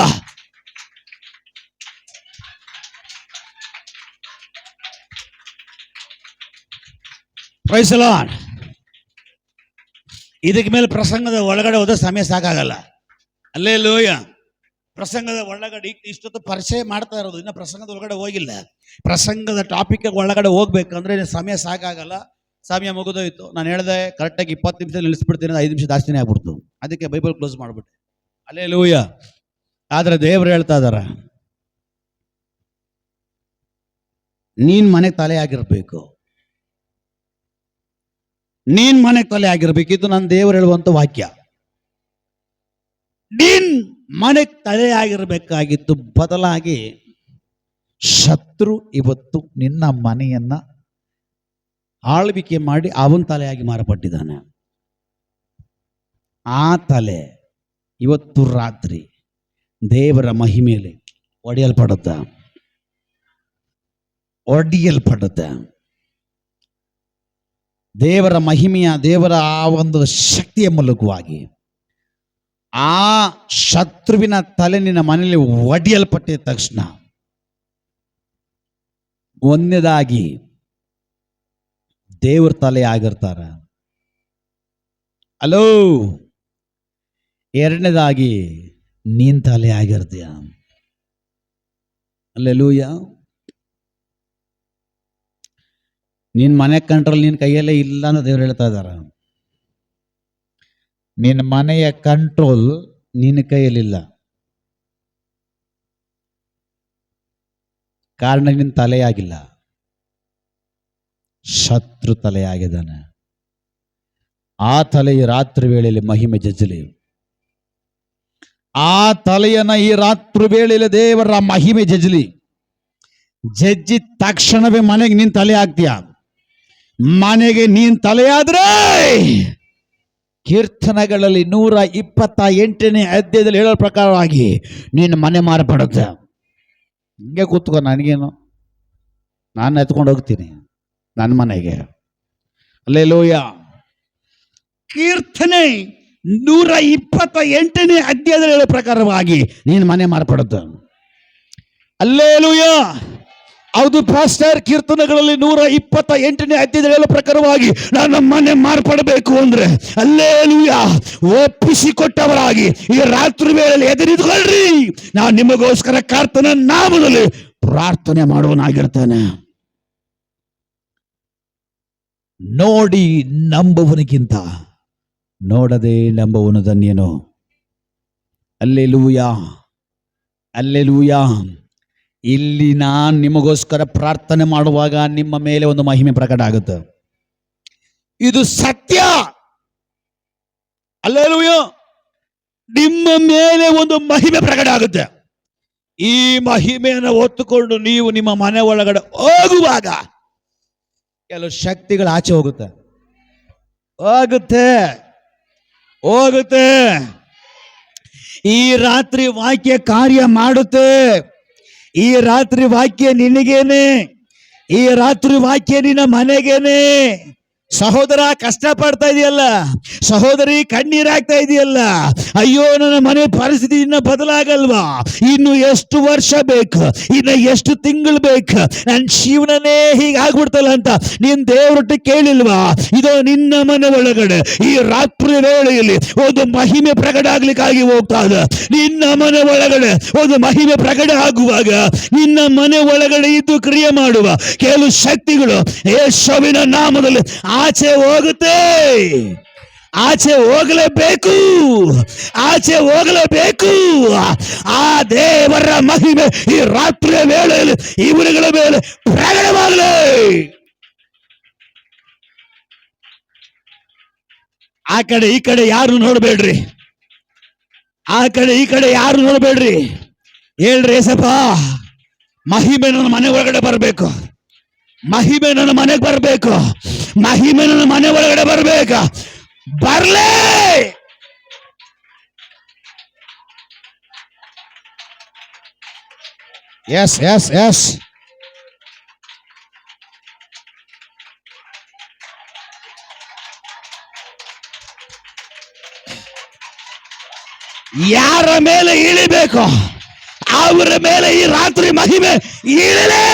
Praise the Lord. ಇದಕ್ಕೆ ಮೇಲೆ ಪ್ರಸಂಗದ ಒಳಗಡೆ ಹೋದ ಸಮಯ ಸಾಕಾಗಲ್ಲ. ಹಲ್ಲೆಲೂಯ. ಪ್ರಸಂಗದ ಒಳಗಡೆ ಇಷ್ಟೊತ್ತು ಪರಿಚಯ ಮಾಡ್ತಾ ಇರೋದು, ಇನ್ನು ಪ್ರಸಂಗದ ಒಳಗಡೆ ಹೋಗಿಲ್ಲ. ಪ್ರಸಂಗದ ಟಾಪಿಕ್ ಒಳಗಡೆ ಹೋಗ್ಬೇಕಂದ್ರೆ ಸಮಯ ಸಾಕಾಗಲ್ಲ. ಸಮಯ ಮುಗಿದೋಯ್ತು. ನಾನು ಹೇಳಿದೆ ಕರೆಕ್ಟಾಗಿ 20 ನಿಮಿಷ ನಿಲ್ಲಿಸ್ಬಿಡ್ತೀನಿ, 5 ನಿಮಿಷ ಜಾಸ್ತಿನೇ ಆಗ್ಬಿಡ್ತು. ಅದಕ್ಕೆ ಬೈಬಲ್ ಕ್ಲೋಸ್ ಮಾಡ್ಬಿಟ್ಟೆ. ಹಲ್ಲೆಲೂಯ. ಆದ್ರೆ ದೇವರು ಹೇಳ್ತಾ ಇದಾರ, ನೀನ್ ಮನೆಗೆ ತಲೆ ಆಗಿರ್ಬೇಕು, ನೀನ್ ಮನೆಗೆ ತಲೆ ಆಗಿರ್ಬೇಕು. ಇದು ನನ್ನ ದೇವರು ಹೇಳುವಂತ ವಾಕ್ಯ. ನೀನ್ ಮನೆಗೆ ತಲೆ ಆಗಿರ್ಬೇಕಾಗಿತ್ತು, ಬದಲಾಗಿ ಶತ್ರು ಇವತ್ತು ನಿನ್ನ ಮನೆಯನ್ನ ಆಳ್ವಿಕೆ ಮಾಡಿ ಅವನ ತಲೆಯಾಗಿ ಮಾರಪಟ್ಟಿದ್ದಾನೆ. ಆ ತಲೆ ಇವತ್ತು ರಾತ್ರಿ ದೇವರ ಮಹಿಮೆಯಲ್ಲಿ ಒಡೆಯಲ್ಪಡುತ್ತೆ. ದೇವರ ಮಹಿಮೆಯ, ದೇವರ ಆ ಒಂದು ಶಕ್ತಿಯ ಮೂಲಕವಾಗಿ ಆ ಶತ್ರುವಿನ ತಲೆ ನಿನ್ನ ಮನೆಯಲ್ಲಿ ಒಡೆಯಲ್ಪಟ್ಟಿದ ತಕ್ಷಣ ಒಂದನೇದಾಗಿ ದೇವ್ರ ತಲೆ ಆಗಿರ್ತಾರ. ಅಲೋ, ಎರಡನೇದಾಗಿ ನೀನ್ ತಲೆ ಆಗಿರ್ತೀಯ. ಹಲ್ಲೆಲೂಯ. ನಿನ್ ಮನೆ ಕಂಟ್ರೋಲ್ ನಿನ್ ಕೈಯಲ್ಲೇ ಇಲ್ಲ ಅಂತ ದೇವ್ರು ಹೇಳ್ತಾ ಇದಾರ. ನಿನ್ನ ಮನೆಯ ಕಂಟ್ರೋಲ್ ನಿನ್ನ ಕೈಯಲ್ಲಿಲ್ಲ. ಕಾರಣ ನಿನ್ನ ತಲೆಯಾಗಿಲ್ಲ, ಶತ್ರು ತಲೆಯಾಗಿದ್ದಾನೆ. ಆ ತಲೆಯ ರಾತ್ರಿ ವೇಳೆಯಲ್ಲಿ ಮಹಿಮೆ ಜಜ್ಜಲಿ. ಆ ತಲೆಯನ್ನ ಈ ರಾತ್ರಿ ವೇಳೆಯಲ್ಲಿ ದೇವರ ಮಹಿಮೆ ಜಜ್ಜಲಿ. ಜಜ್ಜಿದ ತಕ್ಷಣವೇ ಮನೆಗೆ ನೀನ್ ತಲೆ ಆಗ್ತೀಯ. ಮನೆಗೆ ನೀನ್ ತಲೆಯಾದ್ರೆ ಕೀರ್ತನೆಗಳಲ್ಲಿ 128ನೇ ಅಧ್ಯಾಯದಲ್ಲಿ ಹೇಳೋ ಪ್ರಕಾರವಾಗಿ ನಿನ್ನ ಮನೆ ಮಾರ್ಪಡುತ್ತೆ. ಹಿಂಗೆ ಕೂತ್ಕೊ, ನನಗೇನು, ನಾನು ಎತ್ಕೊಂಡು ಹೋಗ್ತೀನಿ ನನ್ನ ಮನೆಗೆ. ಹಲ್ಲೆಲೂಯ. ಕೀರ್ತನೆ 128ನೇ ಅಧ್ಯಾಯದಲ್ಲಿ ಹೇಳೋ ಪ್ರಕಾರವಾಗಿ ನಿನ್ನ ಮನೆ ಮಾರ್ಪಡುತ್ತೆ. ಹಲ್ಲೆಲೂಯ. ಹೌದು ಪಾಸ್ಟರ್, ಕೀರ್ತನೆಗಳಲ್ಲಿ 128ನೇ ಅಧ್ಯಾಯದಲ್ಲಿ ಹೇಳೋ ಪ್ರಕಾರವಾಗಿ ನನ್ನ ಮನೆ ಮಾರ್ಪಡಬೇಕು ಅಂದ್ರೆ ಹಲ್ಲೆಲೂಯ ಒಪ್ಪಿಸಿಕೊಟ್ಟವರಾಗಿ ಈ ರಾತ್ರಿ ವೇಳೆಯಲ್ಲಿ ಎದುರಿದುಕೊಳ್ಳ್ರಿ. ನಾನು ನಿಮಗೋಸ್ಕರ ಕರ್ತನ ನಾಮದಲ್ಲಿ ಪ್ರಾರ್ಥನೆ ಮಾಡುವನಾಗಿರ್ತೇನೆ. ನೋಡಿ ನಂಬುವನಿಗಿಂತ ನೋಡದೆ ನಂಬುವನು ಧನ್ಯನು. Hallelujah, hallelujah. ಇಲ್ಲಿ ನಾನು ನಿಮಗೋಸ್ಕರ ಪ್ರಾರ್ಥನೆ ಮಾಡುವಾಗ ನಿಮ್ಮ ಮೇಲೆ ಒಂದು ಮಹಿಮೆ ಪ್ರಕಟ ಆಗುತ್ತೆ. ಇದು ಸತ್ಯ. ಹಲ್ಲೆಲೂಯ. ನಿಮ್ಮ ಮೇಲೆ ಒಂದು ಮಹಿಮೆ ಪ್ರಕಟ ಆಗುತ್ತೆ. ಈ ಮಹಿಮೆಯನ್ನು ಹೊತ್ತುಕೊಂಡು ನೀವು ನಿಮ್ಮ ಮನೆ ಒಳಗಡೆ ಹೋಗುವಾಗ ಕೆಲವು ಶಕ್ತಿಗಳು ಆಚೆ ಹೋಗುತ್ತೆ. ಈ ರಾತ್ರಿ ವಾಕ್ಯ ಕಾರ್ಯ ಮಾಡುತ್ತೆ. ಈ ರಾತ್ರಿ ವಾಕ್ಯ ನಿನಗೇನೆ, ಈ ರಾತ್ರಿ ವಾಕ್ಯ ನಿನ್ನ ಮನೆಗೇನೆ. ಸಹೋದರ ಕಷ್ಟಪಡ್ತಾ ಇದೆಯಲ್ಲ, ಸಹೋದರಿ ಕಣ್ಣೀರಾಗ್ತಾ ಇದೆಯಲ್ಲ, ಅಯ್ಯೋ ನನ್ನ ಮನೆ ಪರಿಸ್ಥಿತಿ ಇನ್ನ ಬದಲಾಗಲ್ವಾ, ಇನ್ನು ಎಷ್ಟು ವರ್ಷ ಬೇಕು, ಇನ್ನು ಎಷ್ಟು ತಿಂಗಳು ಬೇಕು, ನನ್ನ ಜೀವನನೇ ಹೀಗಾಗ್ಬಿಡ್ತಲ್ಲ ಅಂತ ನೀನ್ ದೇವರೊಟ್ಟು ಕೇಳಿಲ್ವಾ? ಇದೋ ನಿನ್ನ ಮನೆ ಒಳಗಡೆ ಈ ರಾತ್ರಿ ವೇಳೆಯಲ್ಲಿ ಒಂದು ಮಹಿಮೆ ಪ್ರಕಟ ಆಗ್ಲಿಕ್ಕಾಗಿ ಹೋಗ್ತಾ ಇದೆ. ನಿನ್ನ ಮನೆ ಒಳಗಡೆ ಒಂದು ಮಹಿಮೆ ಪ್ರಕಟ ಆಗುವಾಗ ನಿನ್ನ ಮನೆ ಒಳಗಡೆ ಇದ್ದು ಕ್ರಿಯೆ ಮಾಡುವ ಕೆಲವು ಶಕ್ತಿಗಳು ಯೇಸುವಿನ ನಾಮದಲ್ಲಿ ಆಚೆ ಹೋಗುತ್ತೆ. ಆಚೆ ಹೋಗಲೇಬೇಕು, ಆಚೆ ಹೋಗಲೇಬೇಕು. ಆ ದೇವರ ಮಹಿಮೆ ಈ ರಾತ್ರಿಯ ವೇಳೆಯಲ್ಲಿ ಇವರುಗಳ ಮೇಲೆ ಪ್ರಕಟವಾಗಲಿ. ಆ ಕಡೆ ಈ ಕಡೆ ಯಾರು ನೋಡಬೇಡ್ರಿ, ಆ ಕಡೆ ಈ ಕಡೆ ಯಾರು ನೋಡಬೇಡ್ರಿ. ಹೇಳ್ರಿ, ಏಸಪ್ಪ ಮಹಿಮೆ ನನ್ನ ಮನೆ ಒಳಗಡೆ ಬರಬೇಕು, ಮಹಿಮೆ ನನ್ನ ಮನೆಗೆ ಬರಬೇಕು, ಮಹಿಮೆ ನನ್ನ ಮನೆ ಒಳಗಡೆ ಬರಬೇಕ. ಬರ್ಲೇ ಎಸ್ ಎಸ್ ಎಸ್. ಯಾರ ಮೇಲೆ ಇಳಿಬೇಕು ಅವರ ಮೇಲೆ ಈ ರಾತ್ರಿ ಮಹಿಮೆ ಇಳಲೇ.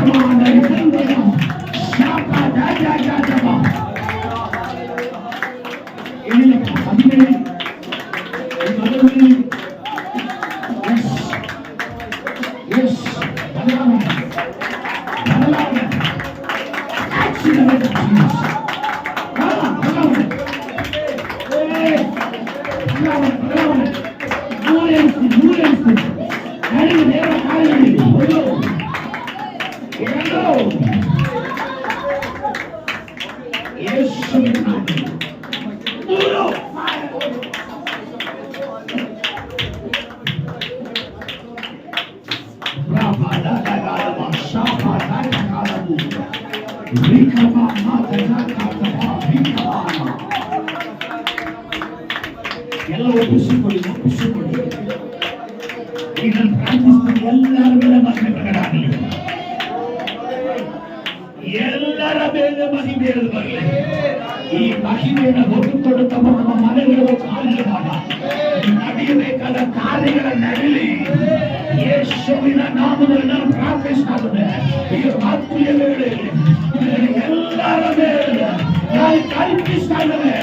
Come on, ಎಲ್ಲ ಒಪ್ಪಿಸಿಕೊಳ್ಳಿ ಈಗ ಪ್ರಾರ್ಥಿಸ್ತೀನಿ, ಎಲ್ಲರ ಮೇಲೆ ಮಹಿಮೆ ಪ್ರಕಟ ಆಗಲಿ, ಎಲ್ಲರ ಮೇಲೆ ಮಹಿಮೆ ಬರಲಿ. ಈ ಮಹಿಮೆಯನ್ನು ಹೊತ್ತುಕೊಂಡು ತಮ್ಮ ನಮ್ಮ ಮನೆಗಳಿಗೆ ಕಾರ್ಯಮಾಡ ನಡೆಯಬೇಕಾದ ಕಾರ್ಯಗಳ ನಡಲಿ. ಯೇಸುವಿನ ನಾಮದಲ್ಲಿ ನಾನು ಪ್ರಾರ್ಥಿಸ್ತಾ ಇದ್ದೇನೆ. ಈ ರಾತ್ರಿಯ ವೇಳೆಯಲ್ಲಿ ಎಲ್ಲರ ಮೇಲೆ ನಾನು ಕಲ್ಪಿಸ್ತಾ ಇದ್ದೇನೆ,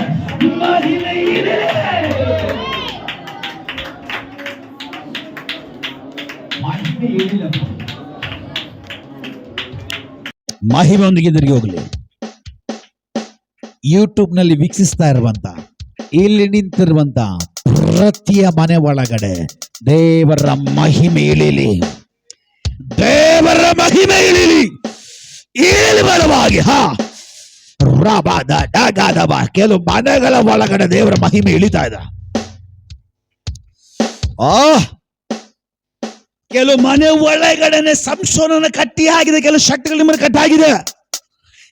ಮಹಿಮೆ ಇದೆ. ಮಹಿಮೆ ಏನಿಲ್ಲ, ಮಹಿಮೆಯೊಂದಿಗೆ ತಿರುಗಿ ಹೋಗಲಿ. ಯೂಟ್ಯೂಬ್ ನಲ್ಲಿ ವೀಕ್ಷಿಸ್ತಾ ಇರುವಂತ, ಇಲ್ಲಿ ನಿಂತಿರುವಂತ ಪ್ರತಿಯ ಮನೆ ಒಳಗಡೆ ದೇವರ ಮಹಿಮೆ ಇಳಿಲಿ, ದೇವರ ಮಹಿಮೆ ಇಳಿಲಿ, ಇಳಿಲಿ ಬಲವಾಗಿ. ಕೆಲವು ಮನೆಗಳ ಒಳಗಡೆ ದೇವರ ಮಹಿಮೆ ಇಳಿತಾ ಇದೆ. ಕೆಲವು ಮನೆ ಒಳಗಡೆನೆ ಸಂಶೋಧನ ಕಟ್ಟಿ ಆಗಿದೆ, ಕೆಲವು ಶಕ್ತಿಗಳು ನಿಮ್ಮನ್ನು ಕಟ್ಟಾಗಿದೆ.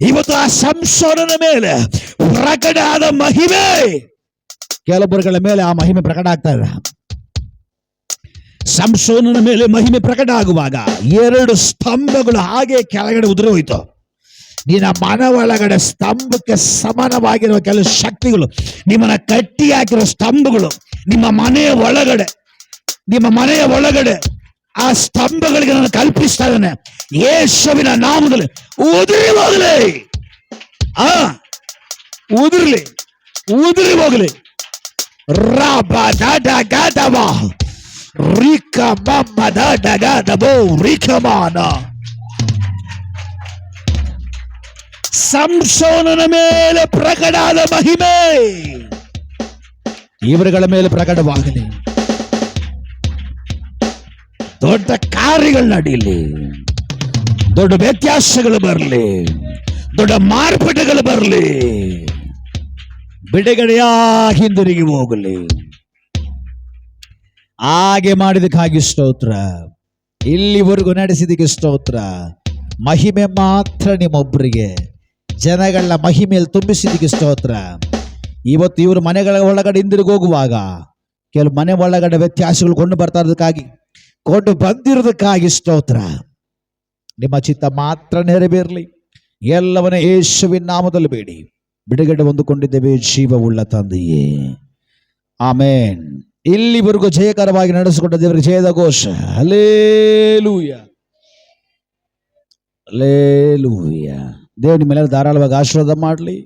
ಇವತ್ತು ಆ ಸಂಶೋಧನ ಮೇಲೆ ಪ್ರಕಟ ಆದ ಮಹಿಮೆ, ಕೆಲವೊಬ್ಬರುಗಳ ಮೇಲೆ ಆ ಮಹಿಮೆ ಪ್ರಕಟ ಆಗ್ತಾ ಇದೆ. ಸಂಶೋಧನ ಮೇಲೆ ಮಹಿಮೆ ಪ್ರಕಟ ಆಗುವಾಗ 2 ಸ್ತಂಭಗಳು ಹಾಗೆ ಕೆಳಗಡೆ ಉದುರಿ ಹೋಯ್ತು. ನಿನ್ನ ಮನ ಒಳಗಡೆ ಸ್ತಂಭಕ್ಕೆ ಸಮಾನವಾಗಿರುವ ಕೆಲವು ಶಕ್ತಿಗಳು ನಿಮ್ಮನ್ನ ಕಟ್ಟಿ ಹಾಕಿರೋ ಸ್ತಂಭಗಳು ನಿಮ್ಮ ಮನೆಯ ಒಳಗಡೆ ಆ ಸ್ತಂಭಗಳಿಗೆ ನಾನು ಕಲ್ಪಿಸ್ತಾ ಇದ್ದೇನೆ. ಯೇಸುವಿನ ನಾಮದಲ್ಲಿ ಉದುರಿ ಹೋಗಲಿ, ಉದುರಿ ಹೋಗಲಿ. ಸಂಶೋಧನ ಮೇಲೆ ಪ್ರಕಟವಾದ ಮಹಿಮೆ ಇವರುಗಳ ಮೇಲೆ ಪ್ರಕಟವಾಗಲಿ. ದೊಡ್ಡ ಕಾರ್ಯಗಳು ನಡೀಲಿ, ದೊಡ್ಡ ವ್ಯತ್ಯಾಸಗಳು ಬರಲಿ, ದೊಡ್ಡ ಮಾರ್ಪಾಟುಗಳು ಬರಲಿ, ಬಿಡುಗಡೆಯ ಹಿಂದಿರುಗಿ ಹೋಗಲಿ. ಹಾಗೆ ಮಾಡಿದಕ್ಕಾಗಿ ಸ್ತೋತ್ರ, ಇಲ್ಲಿವರೆಗೂ ನಡೆಸಿದಕ್ಕೆ ಸ್ತೋತ್ರ. ಮಹಿಮೆ ಮಾತ್ರ ನಿಮ್ಮೊಬ್ಬರಿಗೆ, ಜನಗಳ ಮಹಿಮೆಯಲ್ಲಿ ತುಂಬಿಸಿದಕ್ಕೆ ಸ್ತೋತ್ರ. ಇವತ್ತು ಇವರು ಮನೆಗಳ ಒಳಗಡೆ ಹಿಂದಿರುಗಿ ಹೋಗುವಾಗ ಕೆಲವು ಮನೆ ಒಳಗಡೆ ವ್ಯತ್ಯಾಸಗಳು ಕೊಂಡು ಬಂದಿರೋದಕ್ಕಾಗಿ ಸ್ತೋತ್ರ. ನಿಮ್ಮ ಚಿತ್ತ ಮಾತ್ರ ನೆರವೇರಲಿ. ಎಲ್ಲವನ್ನ ಯೇಸುವಿನ ನಾಮದಲ್ಲಿ ಬೇಡಿ ಬಿಡುಗಡೆ ಹೊಂದಿಕೊಂಡಿದ್ದೇವೆ ಜೀವವುಳ್ಳ ತಂದೆಯೇ, ಆಮೇನ್. ಇಲ್ಲಿವರೆಗೂ ಜಯಕರವಾಗಿ ನಡೆಸಿಕೊಂಡ ದೇವರಿಗೆ ಜಯದ ಘೋಷ. Hallelujah, hallelujah. ದೇವರು ನಿಮ್ಮೆಲ್ಲರೂ ಧಾರಾಳವಾಗಿ ಆಶೀರ್ವಾದ ಮಾಡಲಿ.